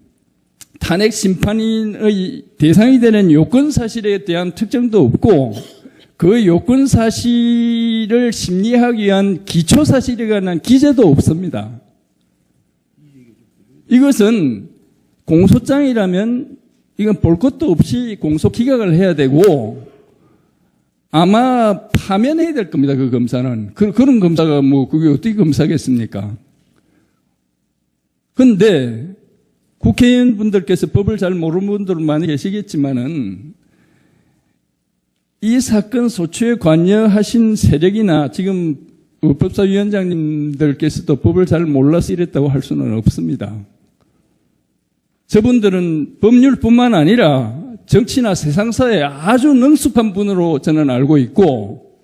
탄핵 심판인의 대상이 되는 요건 사실에 대한 특정도 없고 그 요건 사실을 심리하기 위한 기초 사실에 관한 기재도 없습니다. 이것은 공소장이라면 이건 볼 것도 없이 공소 기각을 해야 되고 아마 파면해야 될 겁니다. 그 검사는. 그런 검사가 그게 어떻게 검사겠습니까? 그런데 국회의원분들께서 법을 잘 모르는 분들 많이 계시겠지만은 이 사건 소추에 관여하신 세력이나 지금 법사위원장님들께서도 법을 잘 몰라서 이랬다고 할 수는 없습니다. 저분들은 법률뿐만 아니라 정치나 세상사에 아주 능숙한 분으로 저는 알고 있고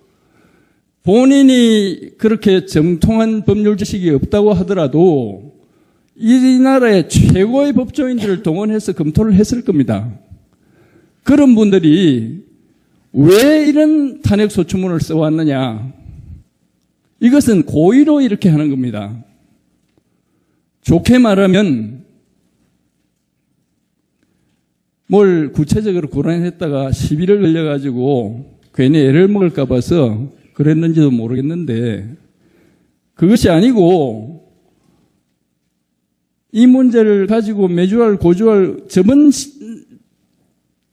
본인이 그렇게 정통한 법률 지식이 없다고 하더라도 이 나라의 최고의 법조인들을 동원해서 검토를 했을 겁니다. 그런 분들이 왜 이런 탄핵소추문을 써왔느냐. 이것은 고의로 이렇게 하는 겁니다. 좋게 말하면 뭘 구체적으로 고란했다가 시비를 걸려가지고 괜히 애를 먹을까 봐서 그랬는지도 모르겠는데 그것이 아니고 이 문제를 가지고 매주할 고주할 저번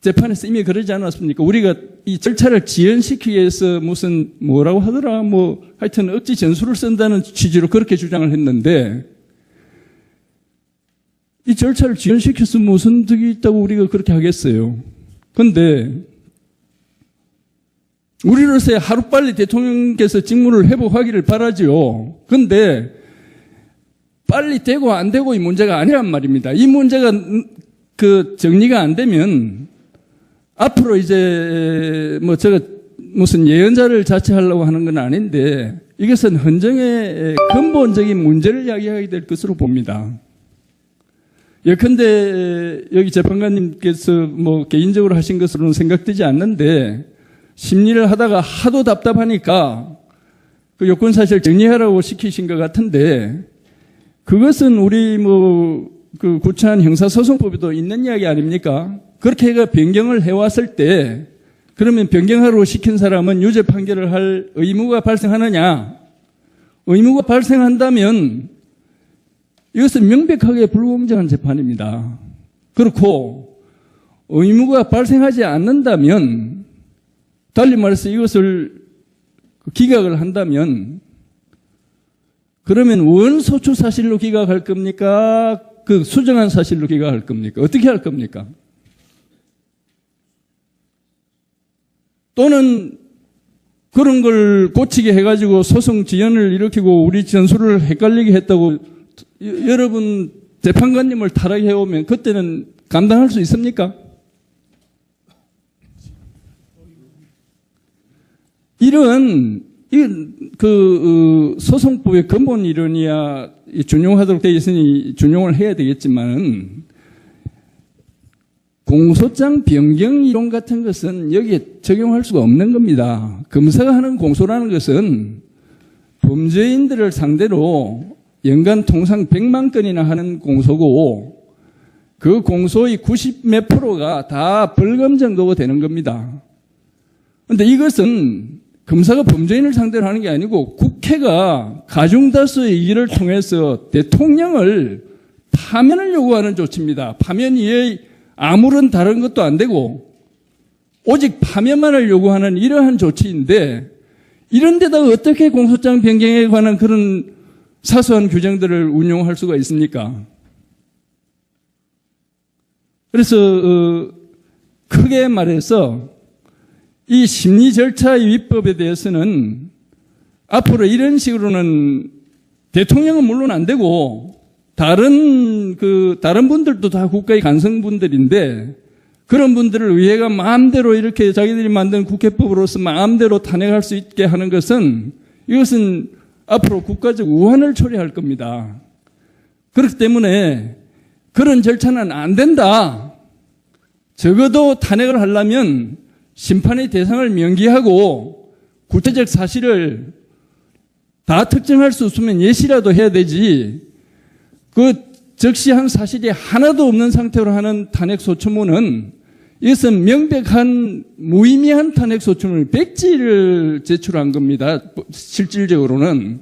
재판에서 이미 그러지 않았습니까? 우리가 이 절차를 지연시키기 위해서 무슨 뭐라고 하더라 뭐 하여튼 억지 전술을 쓴다는 취지로 그렇게 주장을 했는데 이 절차를 지연시켜서 무슨 득이 있다고 우리가 그렇게 하겠어요. 그런데 우리로서야 하루빨리 대통령께서 직무를 회복하기를 바라지요. 그런데 빨리 되고 안 되고 이 문제가 아니란 말입니다. 이 문제가 그 정리가 안 되면 앞으로 이제 뭐 제가 무슨 예언자를 자처하려고 하는 건 아닌데 이것은 헌정의 근본적인 문제를 이야기하게 될 것으로 봅니다. 예컨대 여기 재판관님께서 뭐 개인적으로 하신 것으로는 생각되지 않는데 심리를 하다가 하도 답답하니까 그 요건사실 정리하라고 시키신 것 같은데 그것은 우리 뭐 그 구체한 형사소송법에도 있는 이야기 아닙니까? 그렇게 해가 변경을 해왔을 때 그러면 변경하라고 시킨 사람은 유죄 판결을 할 의무가 발생하느냐? 의무가 발생한다면 이것은 명백하게 불공정한 재판입니다. 그렇고 의무가 발생하지 않는다면 달리 말해서 이것을 기각을 한다면 그러면 원소추 사실로 기각할 겁니까? 그 수정한 사실로 기각할 겁니까? 어떻게 할 겁니까? 또는 그런 걸 고치게 해가지고 소송 지연을 일으키고 우리 전술을 헷갈리게 했다고 여러분 재판관님을 타락해 오면 그때는 감당할 수 있습니까? 이런 그 소송법의 근본 이론이야 준용하도록 되어 있으니 준용을 해야 되겠지만 공소장 변경 이론 같은 것은 여기에 적용할 수가 없는 겁니다. 검사가 하는 공소라는 것은 범죄인들을 상대로 연간 통상 100만 건이나 하는 공소고 그 공소의 90몇 프로가 다 벌금 정도가 되는 겁니다. 그런데 이것은 검사가 범죄인을 상대로 하는 게 아니고 국회가 가중다수의 의결을 통해서 대통령을 파면을 요구하는 조치입니다. 파면 이외에 아무런 다른 것도 안 되고 오직 파면만을 요구하는 이러한 조치인데 이런 데다가 어떻게 공소장 변경에 관한 그런 사소한 규정들을 운용할 수가 있습니까? 그래서 크게 말해서 이 심리 절차의 위법에 대해서는 앞으로 이런 식으로는 대통령은 물론 안 되고 다른 분들도 다 국가의 간성분들인데 그런 분들을 의회가 마음대로 이렇게 자기들이 만든 국회법으로서 마음대로 탄핵할 수 있게 하는 것은 이것은 앞으로 국가적 우환을 초래할 겁니다. 그렇기 때문에 그런 절차는 안 된다. 적어도 탄핵을 하려면 심판의 대상을 명기하고 구체적 사실을 다 특정할 수 없으면 예시라도 해야 되지. 그 적시한 사실이 하나도 없는 상태로 하는 탄핵소추문은 이것은 명백한 무의미한 탄핵소추문을 백지를 제출한 겁니다. 실질적으로는.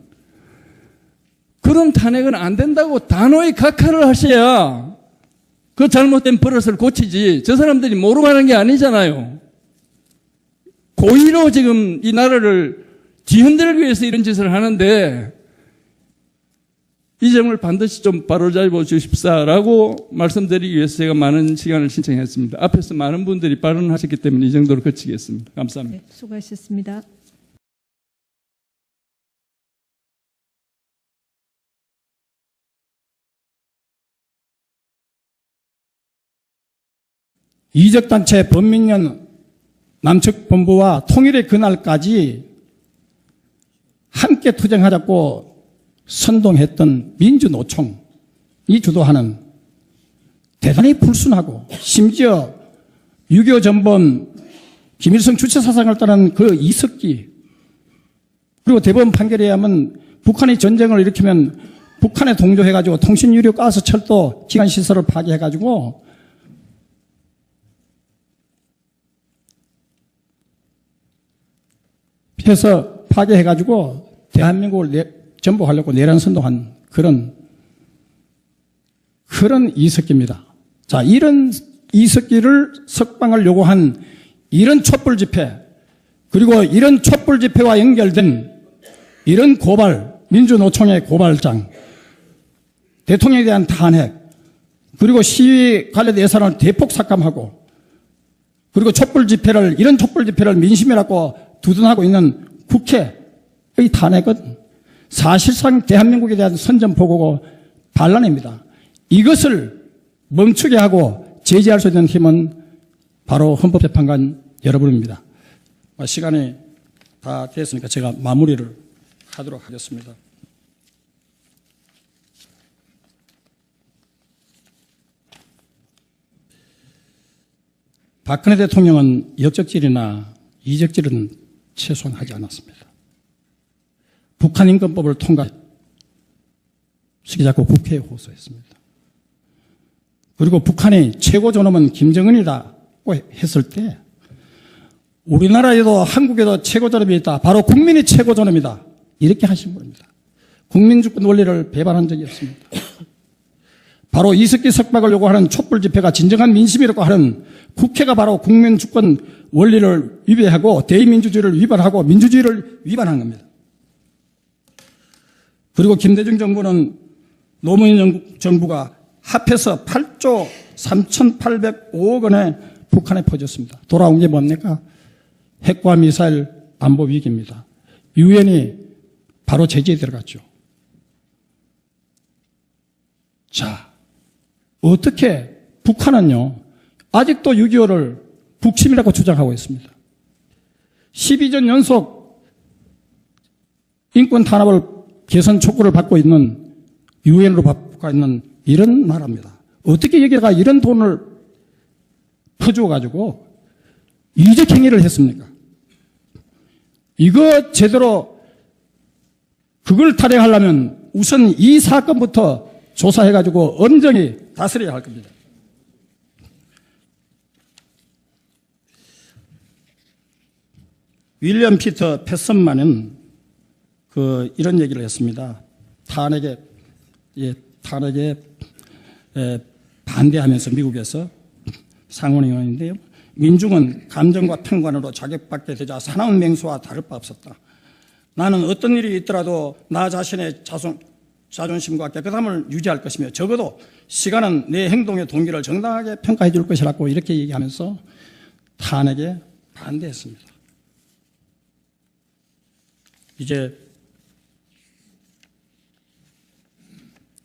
그런 탄핵은 안 된다고 단호히 각하를 하셔야 그 잘못된 버릇을 고치지. 저 사람들이 모르고 하는 게 아니잖아요. 고의로 지금 이 나라를 뒤흔들기 위해서 이런 짓을 하는데 이 점을 반드시 좀 바로잡아 주십사라고 말씀드리기 위해서 제가 많은 시간을 신청했습니다. 앞에서 많은 분들이 발언하셨기 때문에 이 정도로 그치겠습니다. 감사합니다. 네, 수고하셨습니다. 이적단체 범민련 남측본부와 통일의 그날까지 함께 투쟁하자고 선동했던 민주노총이 주도하는 대단히 불순하고 심지어 6.25 전범 김일성 주체 사상을 따른 그 이석기, 그리고 대법원 판결에 의하면 북한이 전쟁을 일으키면 북한에 동조해가지고 통신유료, 가스, 철도, 기관시설을 파괴해가지고 해서 파괴해가지고 대한민국을 전복하려고 내란선동한 그런 이석기입니다. 자, 이런 이석기를 석방을 요구한 이런 촛불 집회, 그리고 이런 촛불 집회와 연결된 이런 고발, 민주노총의 고발장, 대통령에 대한 탄핵, 그리고 시위 관련 예산을 대폭 삭감하고, 그리고 이런 촛불 집회를 민심이라고 두둔하고 있는 국회의 탄핵은 사실상 대한민국에 대한 선전포고고 반란입니다. 이것을 멈추게 하고 제지할 수 있는 힘은 바로 헌법재판관 여러분입니다. 시간이 다 됐으니까 제가 마무리를 하도록 하겠습니다. 박근혜 대통령은 역적질이나 이적질은 최소한 하지 않았습니다. 북한인권법을 통과시키 자꾸 국회에 호소했습니다. 그리고 북한이 최고 존엄은 김정은이라고 했을 때 우리나라에도 한국에도 최고 존엄이 있다. 바로 국민이 최고 존엄이다. 이렇게 하신 분입니다. 국민주권 원리를 배반한 적이 없습니다. 바로 이석기 석방을 요구하는 촛불 집회가 진정한 민심이라고 하는 국회가 바로 국민주권 원리를 위배하고 대의민주주의를 위반하고 민주주의를 위반한 겁니다. 그리고 김대중 정부는 노무현 정부가 합해서 8조 3,805억 원에 북한에 퍼졌습니다. 돌아온 게 뭡니까? 핵과 미사일 안보 위기입니다. 유엔이 바로 제재에 들어갔죠. 자, 어떻게 북한은요, 아직도 6.25를 북침이라고 주장하고 있습니다. 12년 연속 인권 탄압을 개선 촉구를 받고 있는 유엔으로 받고 있는 이런 나라입니다. 어떻게 여기다가 이런 돈을 퍼주어가지고 이적 행위를 했습니까? 이거 제대로 그걸 탄핵하려면 우선 이 사건부터 조사해가지고 엄정히 다스려야 할 겁니다. 윌리엄 피터 패슨만은 이런 얘기를 했습니다. 탄핵에 반대하면서 미국에서 상원의원인데요. 민중은 감정과 평관으로 자격받게 되자 사나운 맹수와 다를 바 없었다. 나는 어떤 일이 있더라도 나 자신의 자존심과 깨끗함을 유지할 것이며 적어도 시간은 내 행동의 동기를 정당하게 평가해 줄 것이라고 이렇게 얘기하면서 탄핵에 반대했습니다. 이제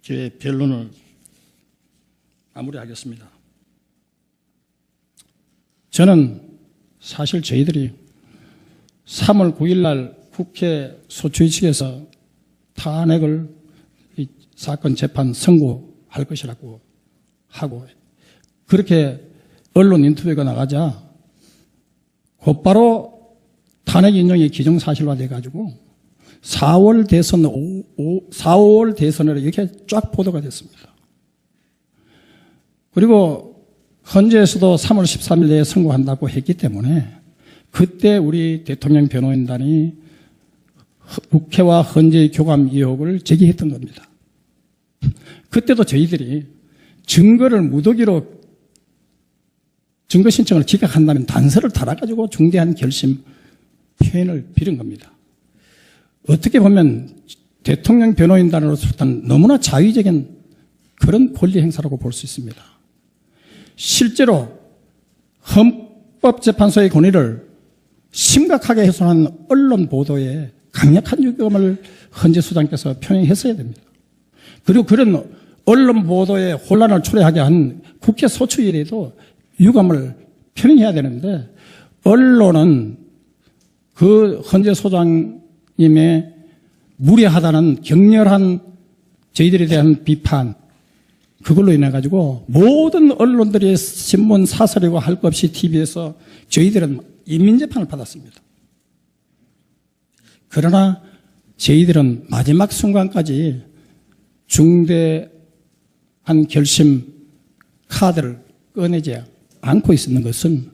제 변론을 마무리하겠습니다. 저는 사실 저희들이 3월 9일 날 국회 소추위 측에서 탄핵을 이 사건 재판 선고할 것이라고 하고 그렇게 언론 인터뷰가 나가자 곧바로 탄핵 인용이 기정사실화돼 가지고 4월 대선, 4월 대선으로 이렇게 쫙 보도가 됐습니다. 그리고 헌재에서도 3월 13일 내에 선고한다고 했기 때문에 그때 우리 대통령 변호인단이 국회와 헌재의 교감 의혹을 제기했던 겁니다. 그때도 저희들이 증거를 무더기로 증거 신청을 기각한다면 단서를 달아가지고 중대한 결심 표현을 빌은 겁니다. 어떻게 보면 대통령 변호인단으로서는 너무나 자의적인 그런 권리 행사라고 볼 수 있습니다. 실제로 헌법재판소의 권위를 심각하게 훼손한 언론 보도에 강력한 유감을 헌재 수장께서 표명했어야 됩니다. 그리고 그런 언론 보도에 혼란을 초래하게 한 국회 소추위에도 유감을 표명해야 되는데 언론은 그 헌재 소장님의 무례하다는 격렬한 저희들에 대한 비판, 그걸로 인해 가지고 모든 언론들이 신문 사설이고 할 것 없이 TV에서 저희들은 인민재판을 받았습니다. 그러나 저희들은 마지막 순간까지 중대한 결심 카드를 꺼내지 않고 있었는 것은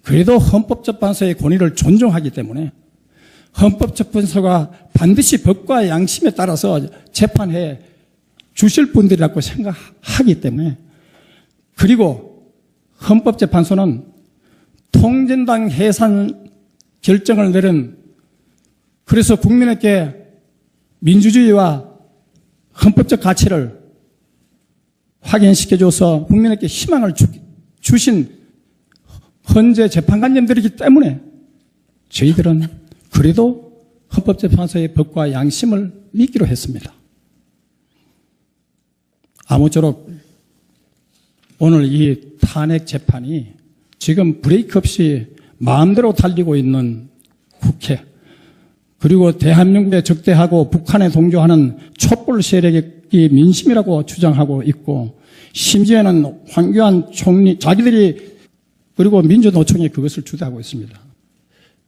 그래도 헌법재판소의 권위를 존중하기 때문에 헌법재판소가 반드시 법과 양심에 따라서 재판해 주실 분들이라고 생각하기 때문에, 그리고 헌법재판소는 통진당 해산 결정을 내린, 그래서 국민에게 민주주의와 헌법적 가치를 확인시켜줘서 국민에게 희망을 주신 헌재 재판관님들이기 때문에 저희들은 그래도 헌법재판소의 법과 양심을 믿기로 했습니다. 아무쪼록 오늘 이 탄핵 재판이 지금 브레이크 없이 마음대로 달리고 있는 국회, 그리고 대한민국에 적대하고 북한에 동조하는 촛불 세력이 민심이라고 주장하고 있고, 심지어는 황교안 총리 자기들이, 그리고 민주노총이 그것을 주도하고 있습니다.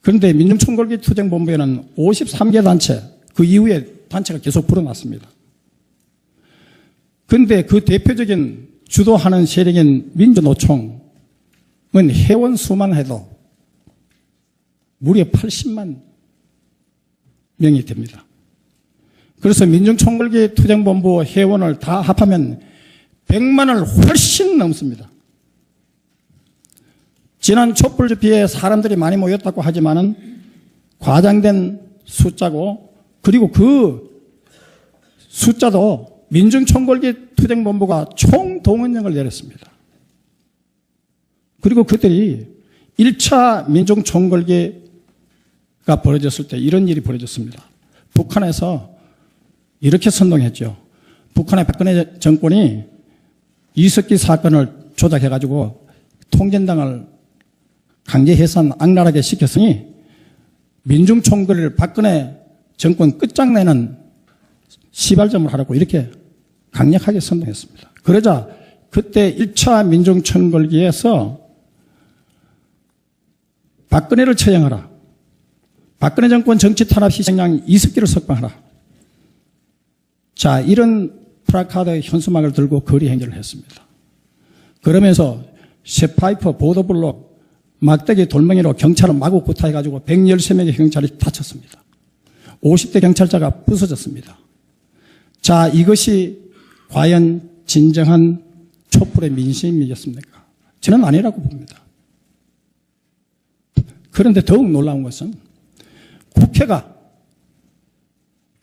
그런데 민중총궐기 투쟁본부에는 53개 단체, 그 이후에 단체가 계속 불어났습니다. 그런데 그 대표적인 주도하는 세력인 민주노총은 회원 수만 해도 무려 80만 명이 됩니다. 그래서 민중총궐기 투쟁본부 회원을 다 합하면 100만을 훨씬 넘습니다. 지난 촛불 집회에 사람들이 많이 모였다고 하지만은 과장된 숫자고, 그리고 그 숫자도 민중총궐기 투쟁본부가 총동원령을 내렸습니다. 그리고 그들이 1차 민중총궐기가 벌어졌을 때 이런 일이 벌어졌습니다. 북한에서 이렇게 선동했죠. 북한의 박근혜 정권이 이석기 사건을 조작해가지고 통진당을 강제 해산 악랄하게 시켰으니 민중총궐을 박근혜 정권 끝장내는 시발점을 하라고 이렇게 강력하게 선동했습니다. 그러자 그때 1차 민중총궐기에서 박근혜를 처형하라, 박근혜 정권 정치 탄압 희생양 이석기를 석방하라. 자, 이런 프라카드 현수막을 들고 거리 행진을 했습니다. 그러면서 셰파이퍼 보도블록 막대기 돌멩이로 경찰을 마구 구타해가지고 113명의 경찰이 다쳤습니다. 50대 경찰차가 부서졌습니다. 자, 이것이 과연 진정한 촛불의 민심이겠습니까? 저는 아니라고 봅니다. 그런데 더욱 놀라운 것은 국회가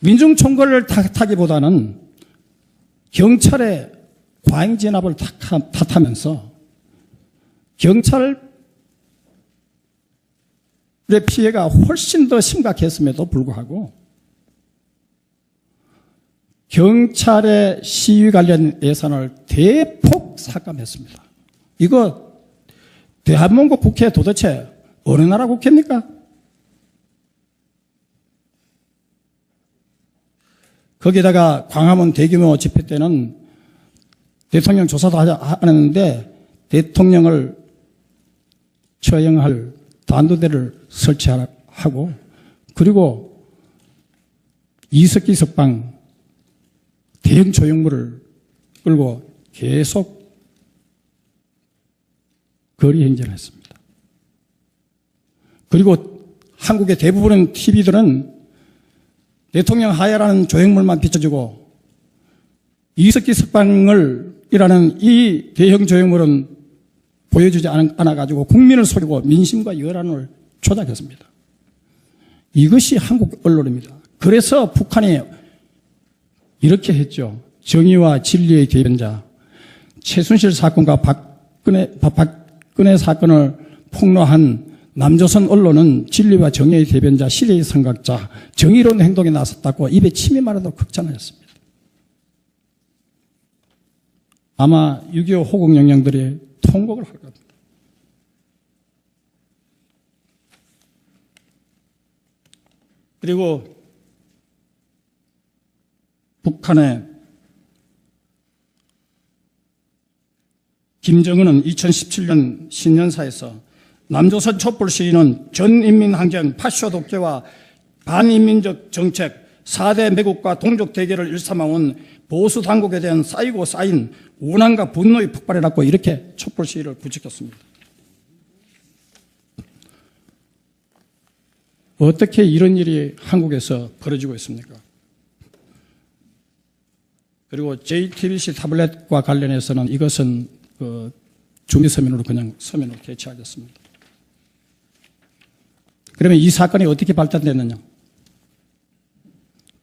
민중총궐을 탓하기보다는 경찰의 과잉 진압을 탓하면서 경찰의 피해가 훨씬 더 심각했음에도 불구하고 경찰의 시위 관련 예산을 대폭 삭감했습니다. 이거 대한민국 국회 도대체 어느 나라 국회입니까? 거기다가 광화문 대규모 집회 때는 대통령 조사도 하는데 대통령을 처형할 단두대를 설치하고, 그리고 이석기 석방 대형 조형물을 끌고 계속 거리 행진을 했습니다. 그리고 한국의 대부분의 TV들은 대통령 하야라는 조형물만 비춰주고 이석기 석방을이라는 이 대형 조형물은 보여주지 않아가지고 국민을 속이고 민심과 여론을 조작했습니다. 이것이 한국 언론입니다. 그래서 북한이 이렇게 했죠. 정의와 진리의 대변자, 최순실 사건과 박근혜 사건을 폭로한 남조선 언론은 진리와 정의의 대변자, 시대의 선각자, 정의로운 행동에 나섰다고 입에 침이 마르도록 극찬하였습니다. 아마 6.25 호국영령들이 통곡을 할 겁니다. 그리고 북한의 김정은은 2017년 신년사에서 남조선 촛불 시위는 전인민항쟁, 파쇼 독재와 반인민적 정책, 4대 매국과 동족 대결을 일삼아온 보수 당국에 대한 쌓이고 쌓인 원한과 분노의 폭발이라고 이렇게 촛불 시위를 부추겼습니다. 어떻게 이런 일이 한국에서 벌어지고 있습니까? 그리고 JTBC 타블렛과 관련해서는 이것은 중립 서면으로 그냥 서면으로 게시하겠습니다. 그러면 이 사건이 어떻게 발전됐느냐?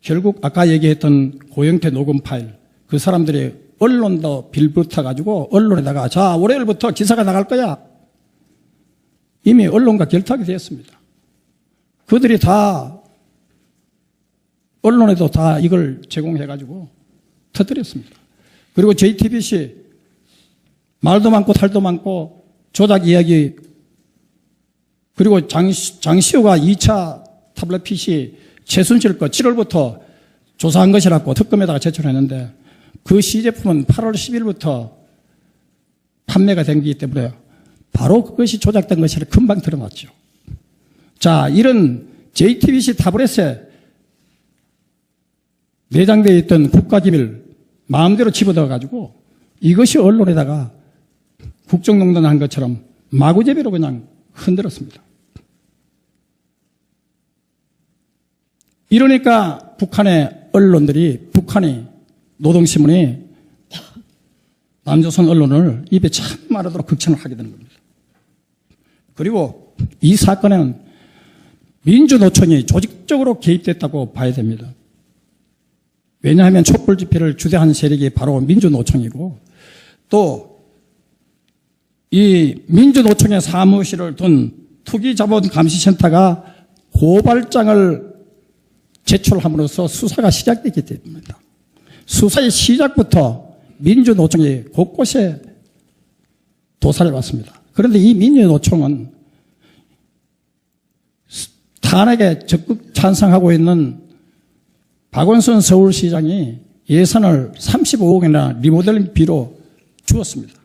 결국 아까 얘기했던 고영태 녹음 파일, 그 사람들이 언론도 빌붙어가지고 언론에다가 자, 월요일부터 기사가 나갈 거야. 이미 언론과 결탁이 되었습니다. 그들이 다 언론에도 다 이걸 제공해가지고 터뜨렸습니다. 그리고 JTBC 말도 많고 탈도 많고 조작 이야기, 그리고 장시호가 2차 타블렛 PC 최순실 거 7월부터 조사한 것이라고 특검에다가 제출했는데 그 시제품은 8월 10일부터 판매가 된 거기 때문에 바로 그것이 조작된 것이 금방 드러났죠. 자, 이런 JTBC 타블렛에 내장되어 있던 국가기밀 마음대로 집어넣어가지고 이것이 언론에다가 국정농단한 것처럼 마구제비로 그냥 흔들었습니다. 이러니까 북한의 언론들이, 북한이 노동신문이 남조선 언론을 입에 참 말하도록 극찬을 하게 되는 겁니다. 그리고 이 사건에는 민주노총이 조직적으로 개입됐다고 봐야 됩니다. 왜냐하면 촛불 집회를 주대한 세력이 바로 민주노총이고 또 이 민주노총의 사무실을 둔 투기자본감시센터가 고발장을 제출함으로써 수사가 시작됐기 때문입니다. 수사의 시작부터 민주노총이 곳곳에 도사를 받습니다. 그런데 이 민주노총은 탄핵에 적극 찬성하고 있는 박원순 서울시장이 예산을 35억이나 리모델링비로 주었습니다.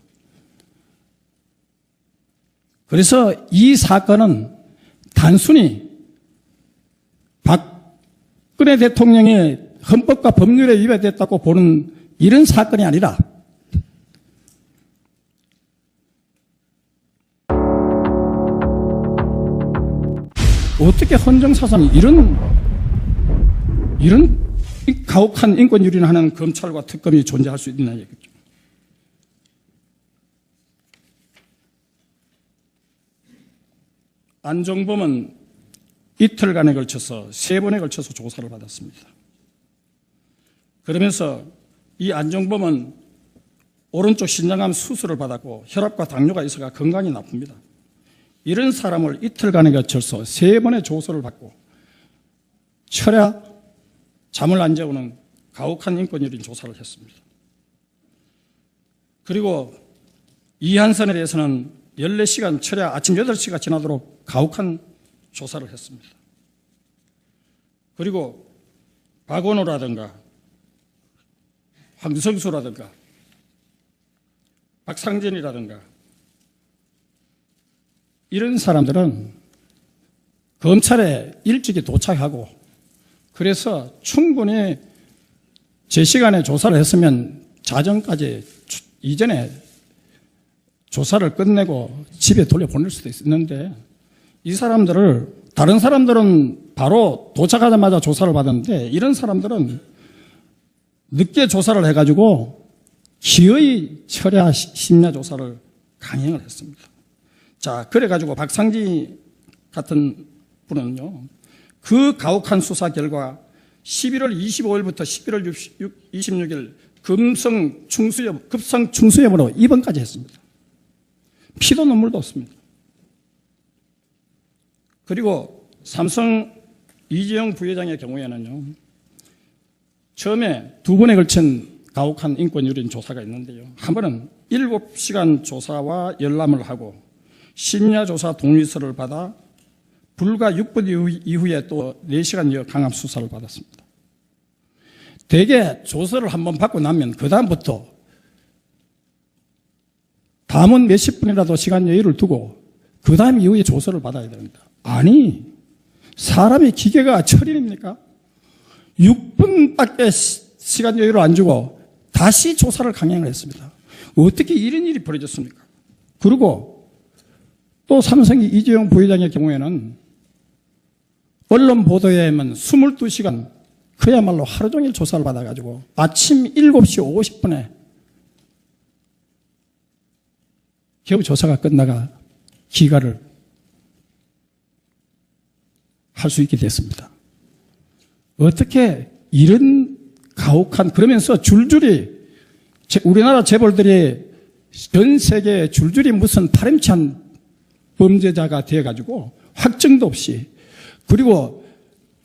그래서 이 사건은 단순히 박근혜 대통령이 헌법과 법률에 위배됐다고 보는 이런 사건이 아니라 어떻게 헌정사상이 이런 가혹한 인권유린을 하는 검찰과 특검이 존재할 수 있느냐 얘기죠. 안종범은 이틀간에 걸쳐서 3번에 걸쳐서 조사를 받았습니다. 그러면서 이 안종범은 오른쪽 신장암 수술을 받았고 혈압과 당뇨가 있어가 건강이 나쁩니다. 이런 사람을 이틀간에 걸쳐서 3번의 조사를 받고 철야 잠을 안 재우는 가혹한 인권유린 조사를 했습니다. 그리고 이한선에 대해서는 14시간 철야 아침 8시가 지나도록 가혹한 조사를 했습니다. 그리고 박원호라든가 황성수라든가 박상진이라든가 이런 사람들은 검찰에 일찍이 도착하고 그래서 충분히 제 시간에 조사를 했으면 자정까지 이전에 조사를 끝내고 집에 돌려보낼 수도 있는데 이 사람들을 다른 사람들은 바로 도착하자마자 조사를 받았는데 이런 사람들은 늦게 조사를 해가지고 기어이 철야 심야 조사를 강행을 했습니다. 자, 그래가지고 박상지 같은 분은요, 그 가혹한 수사 결과 11월 25일부터 11월 26일 급성 충수염으로 입원까지 했습니다. 피도 눈물도 없습니다. 그리고 삼성 이재용 부회장의 경우에는요, 처음에 2번에 걸친 가혹한 인권유린 조사가 있는데요. 한 번은 7시간 조사와 열람을 하고 심야조사 동의서를 받아 불과 6분 이후에 또 4시간 강압 수사를 받았습니다. 대개 조서를 한번 받고 나면 그 다음부터 담은 몇십 분이라도 시간 여유를 두고 그 다음 이후에 조서를 받아야 됩니다. 아니, 사람의 기계가 철인입니까? 6분밖에 시간 여유를 안 주고 다시 조사를 강행을 했습니다. 어떻게 이런 일이 벌어졌습니까? 그리고 또 삼성이 이재용 부회장의 경우에는 언론 보도에 의하면 22시간 그야말로 하루 종일 조사를 받아가지고 아침 7시 50분에 겨우 조사가 끝나가 기가를 할 수 있게 됐습니다. 어떻게 이런 가혹한, 그러면서 줄줄이 우리나라 재벌들이 전 세계에 줄줄이 무슨 파렴치한 범죄자가 되어가지고 확정도 없이, 그리고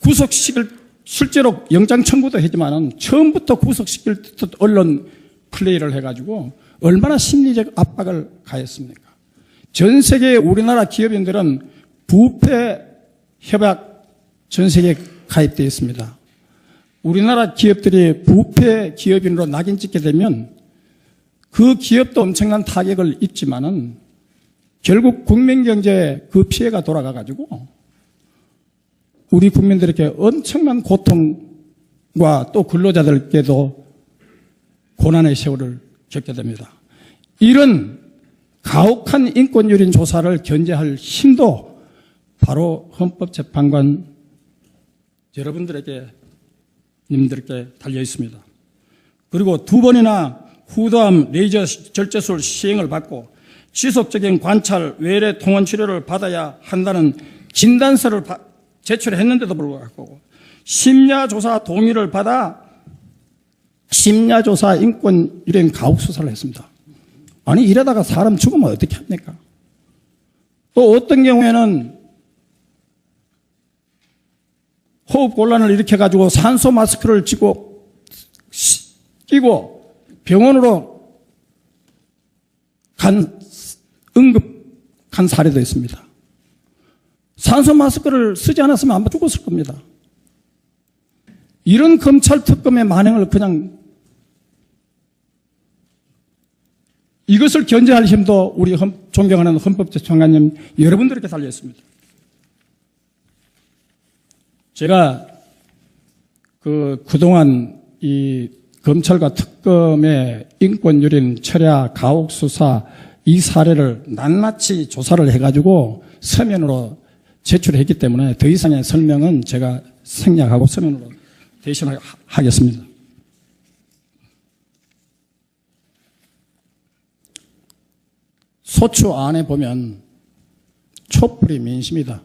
구속시킬, 실제로 영장 청구도 했지만은 처음부터 구속시킬 듯 언론 플레이를 해가지고 얼마나 심리적 압박을 가했습니까? 전 세계 우리나라 기업인들은 부패 협약 전 세계에 가입되어 있습니다. 우리나라 기업들이 부패 기업인으로 낙인 찍게 되면 그 기업도 엄청난 타격을 입지만은 결국 국민 경제에 그 피해가 돌아가가지고 우리 국민들에게 엄청난 고통과 또 근로자들께도 고난의 세월을 겪게 됩니다. 이런 가혹한 인권유린 조사를 견제할 힘도 바로 헌법재판관 여러분들에게, 님들께 달려 있습니다. 그리고 2번이나 후담 레이저 절제술 시행을 받고 지속적인 관찰, 외래 통원 치료를 받아야 한다는 진단서를 제출했는데도 불구하고 심야조사 동의를 받아 심야조사 인권유린 가혹수사를 했습니다. 아니, 이러다가 사람 죽으면 어떻게 합니까? 또 어떤 경우에는 호흡 곤란을 일으켜가지고 산소 마스크를 끼고 병원으로 응급한 사례도 있습니다. 산소 마스크를 쓰지 않았으면 아마 죽었을 겁니다. 이런 검찰 특검의 만행을 그냥 이것을 견제할 힘도 우리 존경하는 헌법재판관님 여러분들에게 달려 있습니다. 제가 그동안 이 검찰과 특검의 인권유린, 철야, 가혹수사 이 사례를 낱낱이 조사를 해가지고 서면으로 제출했기 때문에 더 이상의 설명은 제가 생략하고 서면으로 대신하겠습니다. 소추 안에 보면 촛불이 민심이다,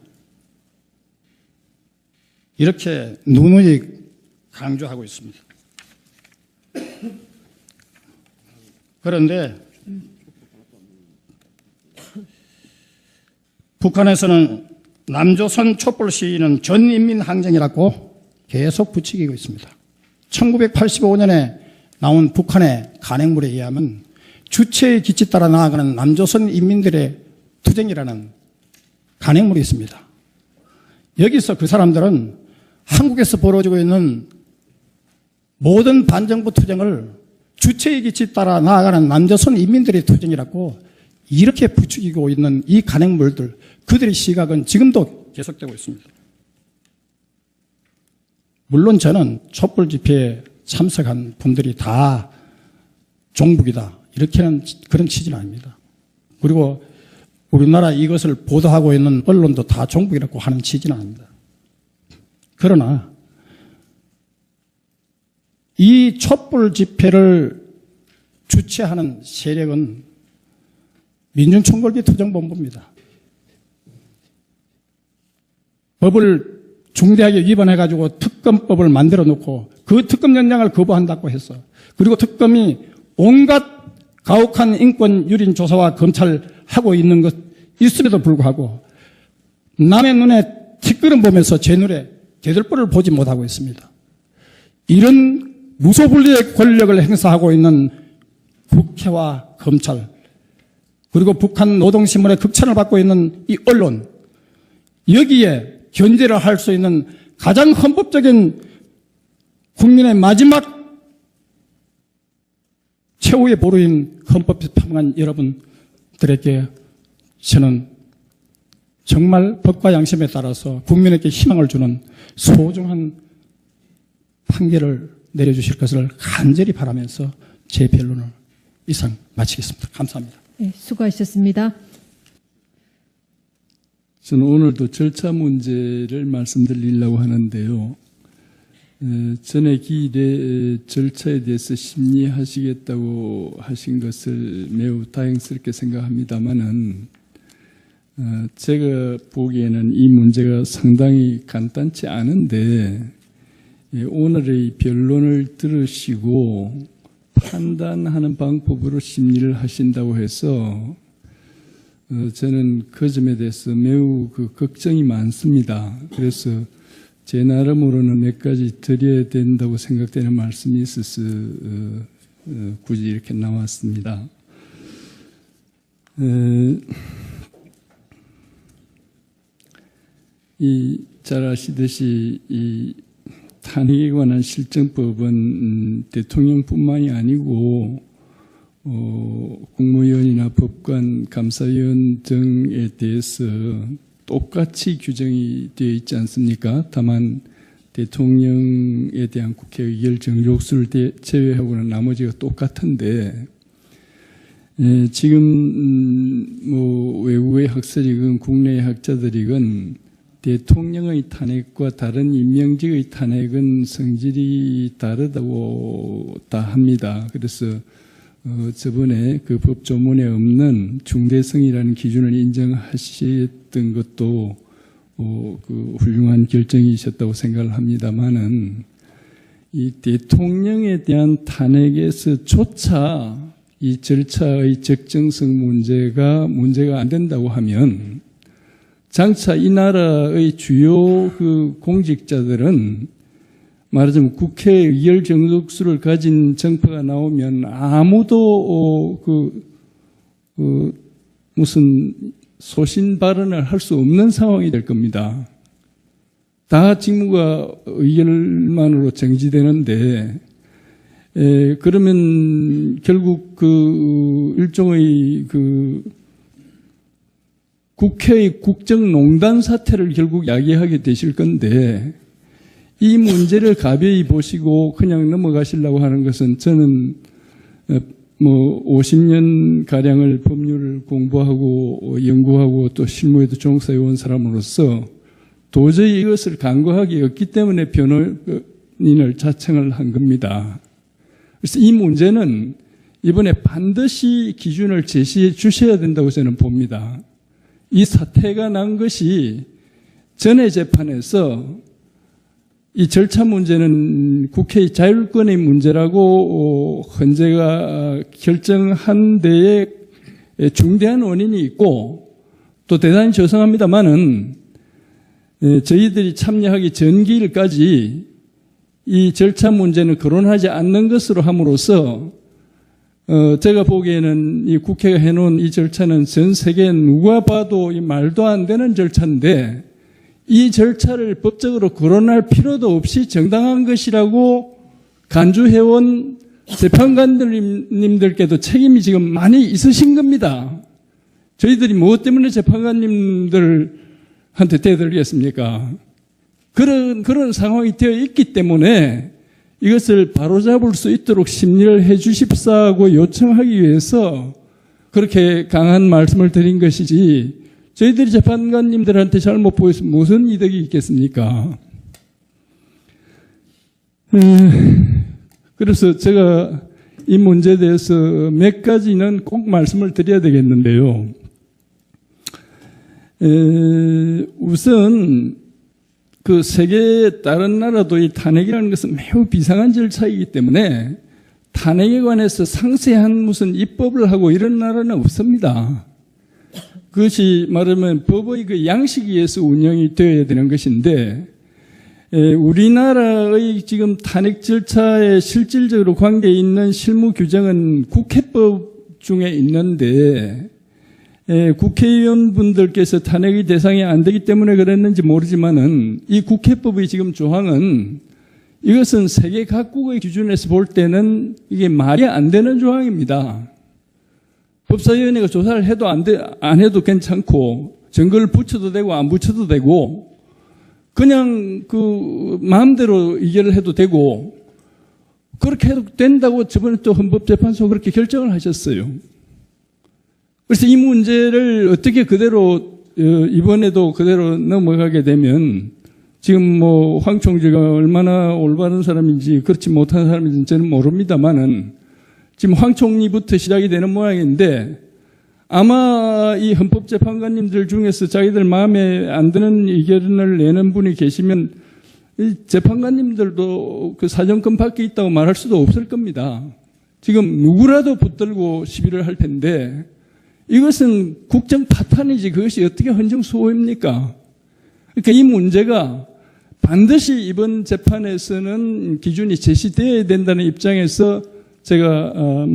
이렇게 누누이 강조하고 있습니다. 그런데 북한에서는 남조선 촛불 시위는 전인민항쟁이라고 계속 부추기고 있습니다. 1985년에 나온 북한의 간행물에 의하면 주체의 기치 따라 나아가는 남조선 인민들의 투쟁이라는 간행물이 있습니다. 여기서 그 사람들은 한국에서 벌어지고 있는 모든 반정부 투쟁을 주체의 기치 따라 나아가는 남조선 인민들의 투쟁이라고 이렇게 부추기고 있는 이 간행물들, 그들의 시각은 지금도 계속되고 있습니다. 물론 저는 촛불 집회에 참석한 분들이 다 종북이다, 이렇게는 그런 취지는 아닙니다. 그리고 우리나라 이것을 보도하고 있는 언론도 다 종북이라고 하는 취지는 아닙니다. 그러나 이 촛불 집회를 주최하는 세력은 민중총궐기 투쟁본부입니다. 법을 중대하게 위반해가지고 특검법을 만들어 놓고 그 특검 연장을 거부한다고 했어. 그리고 특검이 온갖 가혹한 인권 유린 조사와 검찰하고 있는 것 있음에도 불구하고 남의 눈에 티끌은 보면서 제 눈에 개들보를 보지 못하고 있습니다. 이런 무소불리의 권력을 행사하고 있는 국회와 검찰, 그리고 북한 노동신문의 극찬을 받고 있는 이 언론, 여기에 견제를 할 수 있는 가장 헌법적인 국민의 마지막 최후의 보루인 헌법재판관 여러분, 국민들에게 저는 정말 법과 양심에 따라서 국민에게 희망을 주는 소중한 판결을 내려주실 것을 간절히 바라면서 제 변론을 이상 마치겠습니다. 감사합니다. 네, 수고하셨습니다. 저는 오늘도 절차 문제를 말씀드리려고 하는데요. 전에 기일에 절차에 대해서 심리하시겠다고 하신 것을 매우 다행스럽게 생각합니다마는 제가 보기에는 이 문제가 상당히 간단치 않은데 오늘의 변론을 들으시고 판단하는 방법으로 심리를 하신다고 해서 저는 그 점에 대해서 매우 걱정이 많습니다. 그래서 제 나름으로는 몇 가지 드려야 된다고 생각되는 말씀이 있어서 굳이 이렇게 나왔습니다. 잘 아시듯이 이 탄핵에 관한 실정법은 대통령뿐만이 아니고 국무위원이나 법관, 감사위원 등에 대해서 똑같이 규정이 되어 있지 않습니까? 다만 대통령에 대한 국회 의결 정족수를 제외하고는 나머지가 똑같은데 지금 외국의 학설이건 국내의 학자들이건 대통령의 탄핵과 다른 임명직의 탄핵은 성질이 다르다고 다 합니다. 그래서 저번에 그 법조문에 없는 중대성이라는 기준을 인정하셨던 것도 훌륭한 결정이셨다고 생각을 합니다만은 이 대통령에 대한 탄핵에서조차 이 절차의 적정성 문제가 안 된다고 하면 장차 이 나라의 주요 공직자들은 말하자면 국회 의결 정족수를 가진 정파가 나오면 아무도 무슨 소신 발언을 할 수 없는 상황이 될 겁니다. 다 직무가 의결만으로 정지되는데 그러면 결국 일종의 국회의 국정농단 사태를 결국 야기하게 되실 건데 이 문제를 가벼이 보시고 그냥 넘어가시려고 하는 것은 저는 50년 가량을 법률을 공부하고 연구하고 또 실무에도 종사해 온 사람으로서 도저히 이것을 간과하기 없기 때문에 변호인을 자청을 한 겁니다. 그래서 이 문제는 이번에 반드시 기준을 제시해 주셔야 된다고 저는 봅니다. 이 사태가 난 것이 전에 재판에서 이 절차 문제는 국회의 자율권의 문제라고 헌재가 결정한 데에 중대한 원인이 있고 또 대단히 죄송합니다마는 저희들이 참여하기 전기일까지 이 절차 문제는 거론하지 않는 것으로 함으로써 제가 보기에는 이 국회가 해놓은 이 절차는 전 세계 누가 봐도 이 말도 안 되는 절차인데 이 절차를 법적으로 거론할 필요도 없이 정당한 것이라고 간주해온 재판관님들께도 책임이 지금 많이 있으신 겁니다. 저희들이 무엇 때문에 재판관님들한테 대들겠습니까? 그런 상황이 되어 있기 때문에 이것을 바로잡을 수 있도록 심리를 해 주십사고 요청하기 위해서 그렇게 강한 말씀을 드린 것이지 저희들이 재판관님들한테 잘못 보여서 무슨 이득이 있겠습니까? 그래서 제가 이 문제에 대해서 몇 가지는 꼭 말씀을 드려야 되겠는데요. 우선 그 세계 다른 나라도 이 탄핵이라는 것은 매우 비상한 절차이기 때문에 탄핵에 관해서 상세한 무슨 입법을 하고 이런 나라는 없습니다. 그것이 말하면 법의 그 양식에 의해서 운영이 되어야 되는 것인데 우리나라의 지금 탄핵 절차에 실질적으로 관계 있는 실무 규정은 국회법 중에 있는데 국회의원분들께서 탄핵의 대상이 안 되기 때문에 그랬는지 모르지만은 이 국회법의 지금 조항은 이것은 세계 각국의 기준에서 볼 때는 이게 말이 안 되는 조항입니다. 법사위원회가 조사를 해도 안 해도 괜찮고, 증거를 붙여도 되고, 안 붙여도 되고, 그냥 마음대로 의결을 해도 되고, 그렇게 해도 된다고 저번에 또 헌법재판소가 그렇게 결정을 하셨어요. 그래서 이 문제를 어떻게 그대로, 이번에도 그대로 넘어가게 되면, 지금 황 총재가 얼마나 올바른 사람인지 그렇지 못한 사람인지 저는 모릅니다만은, 지금 황 총리부터 시작이 되는 모양인데, 아마 이 헌법재판관님들 중에서 자기들 마음에 안 드는 의견을 내는 분이 계시면 이 재판관님들도 그 사정권 밖에 있다고 말할 수도 없을 겁니다. 지금 누구라도 붙들고 시비를 할 텐데 이것은 국정 파탄이지 그것이 어떻게 헌정수호입니까? 그러니까 이 문제가 반드시 이번 재판에서는 기준이 제시되어야 된다는 입장에서 제가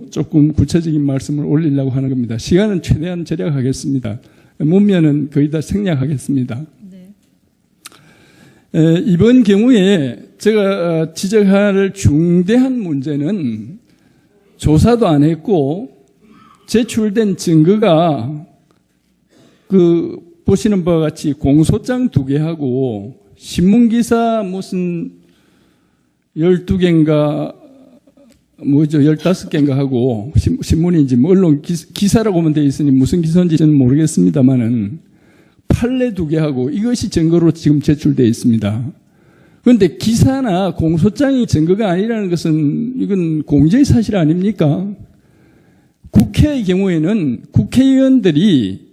조금 구체적인 말씀을 올리려고 하는 겁니다. 시간은 최대한 절약하겠습니다. 문면은 거의 다 생략하겠습니다. 네. 이번 경우에 제가 지적할 중대한 문제는 조사도 안 했고 제출된 증거가 보시는 바와 같이 공소장 2개하고 신문기사 무슨 12개인가 15개인가 하고, 신문인지 언론 기사라고 하면 되어 있으니 무슨 기사인지 저는 모르겠습니다만은, 판례 2개 하고 이것이 증거로 지금 제출되어 있습니다. 그런데 기사나 공소장이 증거가 아니라는 것은 이건 공개의 사실 아닙니까? 국회의 경우에는 국회의원들이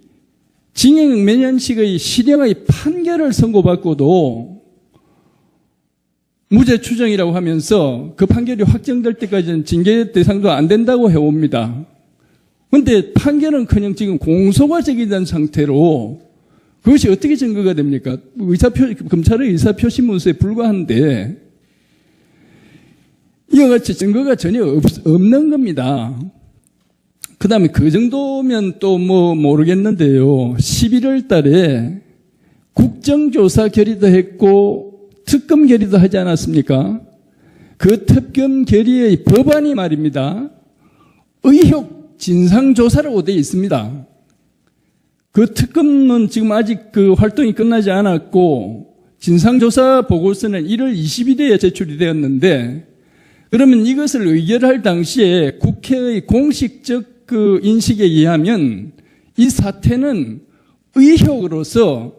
징역 몇 년씩의 실형의 판결을 선고받고도 무죄 추정이라고 하면서 그 판결이 확정될 때까지는 징계 대상도 안 된다고 해옵니다. 그런데 판결은커녕 지금 공소가 제기된 상태로 그것이 어떻게 증거가 됩니까? 검찰의 의사표시문서에 불과한데 이와 같이 증거가 전혀 없는 겁니다. 그 다음에 그 정도면 또 모르겠는데요. 11월 달에 국정조사 결의도 했고 특검 결의도 하지 않았습니까? 그 특검 결의의 법안이 말입니다. 의혹 진상조사라고 되어 있습니다. 그 특검은 지금 아직 활동이 끝나지 않았고 진상조사 보고서는 1월 20일에 제출이 되었는데 그러면 이것을 의결할 당시에 국회의 공식적 인식에 의하면 이 사태는 의혹으로서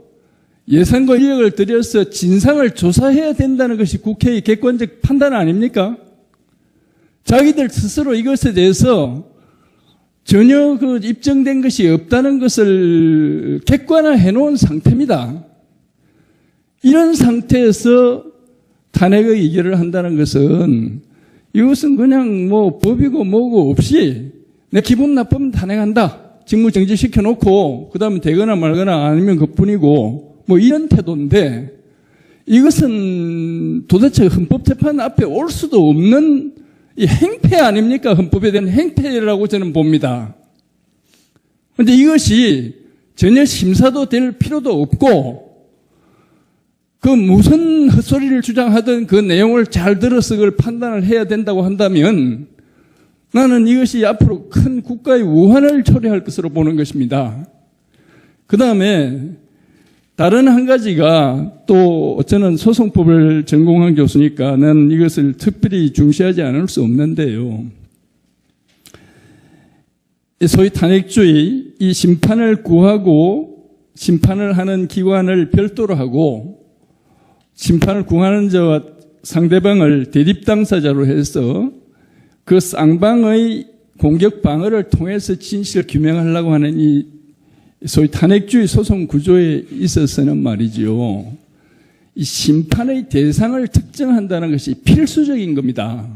예산과 인력을 들여서 진상을 조사해야 된다는 것이 국회의 객관적 판단 아닙니까? 자기들 스스로 이것에 대해서 전혀 입증된 것이 없다는 것을 객관화해 놓은 상태입니다. 이런 상태에서 탄핵의 의결을 한다는 것은 이것은 그냥 법이고 뭐고 없이 내 기분 나쁘면 탄핵한다. 직무 정지시켜 놓고 그 다음에 되거나 말거나 아니면 그뿐이고 이런 태도인데 이것은 도대체 헌법재판 앞에 올 수도 없는 이 행패 아닙니까? 헌법에 대한 행패라고 저는 봅니다. 그런데 이것이 전혀 심사도 될 필요도 없고 무슨 헛소리를 주장하든 그 내용을 잘 들어서 그걸 판단을 해야 된다고 한다면 나는 이것이 앞으로 큰 국가의 우환을 초래할 것으로 보는 것입니다. 그 다음에 다른 한 가지가 또 저는 소송법을 전공한 교수니까 나는 이것을 특별히 중시하지 않을 수 없는데요. 소위 탄핵주의, 이 심판을 구하고 심판을 하는 기관을 별도로 하고 심판을 구하는 자와 상대방을 대립당사자로 해서 그 쌍방의 공격 방어를 통해서 진실을 규명하려고 하는 이 소위 탄핵주의 소송 구조에 있어서는 말이죠. 이 심판의 대상을 특정한다는 것이 필수적인 겁니다.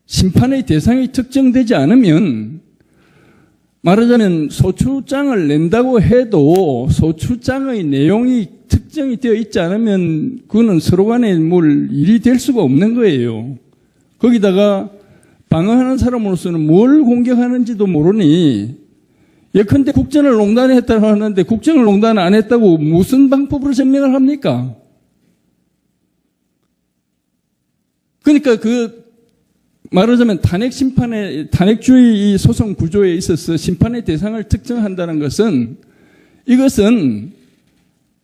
심판의 대상이 특정되지 않으면 말하자면 소추장을 낸다고 해도 소추장의 내용이 특정이 되어 있지 않으면 그거는 서로 간에 일이 될 수가 없는 거예요. 거기다가 방어하는 사람으로서는 뭘 공격하는지도 모르니 예컨대 국정을 농단했다고 하는데 국정을 농단 안 했다고 무슨 방법으로 증명을 합니까? 그러니까 말하자면 탄핵주의 이 소송 구조에 있어서 심판의 대상을 특정한다는 것은 이것은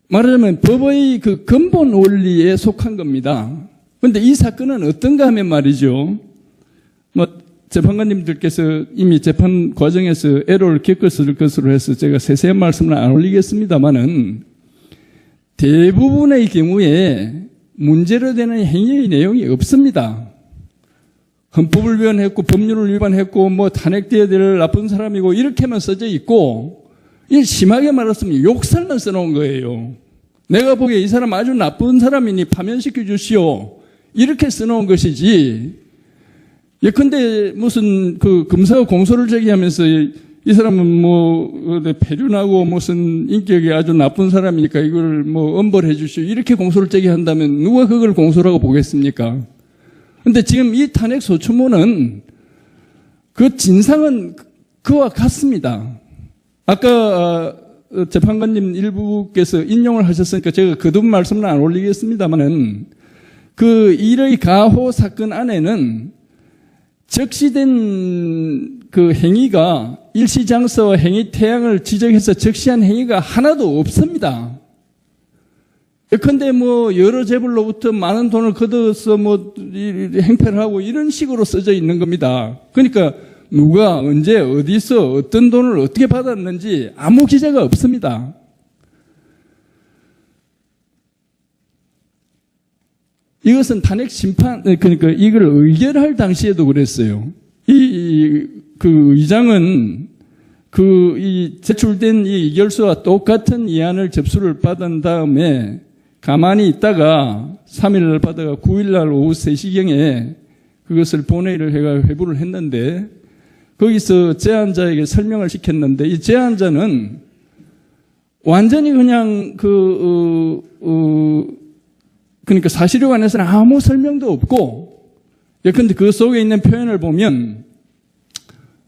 말하자면 법의 그 근본 원리에 속한 겁니다. 그런데 이 사건은 어떤가 하면 말이죠. 재판관님들께서 이미 재판 과정에서 애로를 겪었을 것으로 해서 제가 세세한 말씀을 안 올리겠습니다만은 대부분의 경우에 문제로 되는 행위의 내용이 없습니다. 헌법을 위반했고 법률을 위반했고 탄핵돼야 될 나쁜 사람이고 이렇게만 써져 있고 이 심하게 말했으면 욕설만 써놓은 거예요. 내가 보기에 이 사람 아주 나쁜 사람이니 파면시켜 주시오. 이렇게 써놓은 것이지. 예컨대 무슨 그 검사가 공소를 제기하면서 이 사람은 폐륜하고 무슨 인격이 아주 나쁜 사람이니까 이걸 엄벌해 주시오. 이렇게 공소를 제기한다면 누가 그걸 공소라고 보겠습니까? 근데 지금 이 탄핵 소추문은 그 진상은 그와 같습니다. 아까 재판관님 일부께서 인용을 하셨으니까 제가 거듭 말씀은 안 올리겠습니다만은 그 일의 가호 사건 안에는 적시된 그 행위가 일시장소와 행위 태양을 지적해서 적시한 행위가 하나도 없습니다. 예컨대 여러 재벌로부터 많은 돈을 걷어서 행패를 하고 이런 식으로 써져 있는 겁니다. 그러니까 누가 언제 어디서 어떤 돈을 어떻게 받았는지 아무 기재가 없습니다. 이것은 탄핵 심판, 그러니까 이걸 의결할 당시에도 그랬어요. 그 의장은 이 제출된 이 의결서와 똑같은 이안을 접수를 받은 다음에 가만히 있다가 3일날 받아가 9일날 오후 3시경에 그것을 본회의를 해가 회부를 했는데 거기서 제안자에게 설명을 시켰는데 이 제안자는 완전히 그냥 그러니까 사실에 관해서는 아무 설명도 없고 예컨대 그 속에 있는 표현을 보면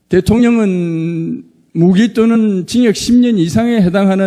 대통령은 무기 또는 징역 10년 이상에 해당하는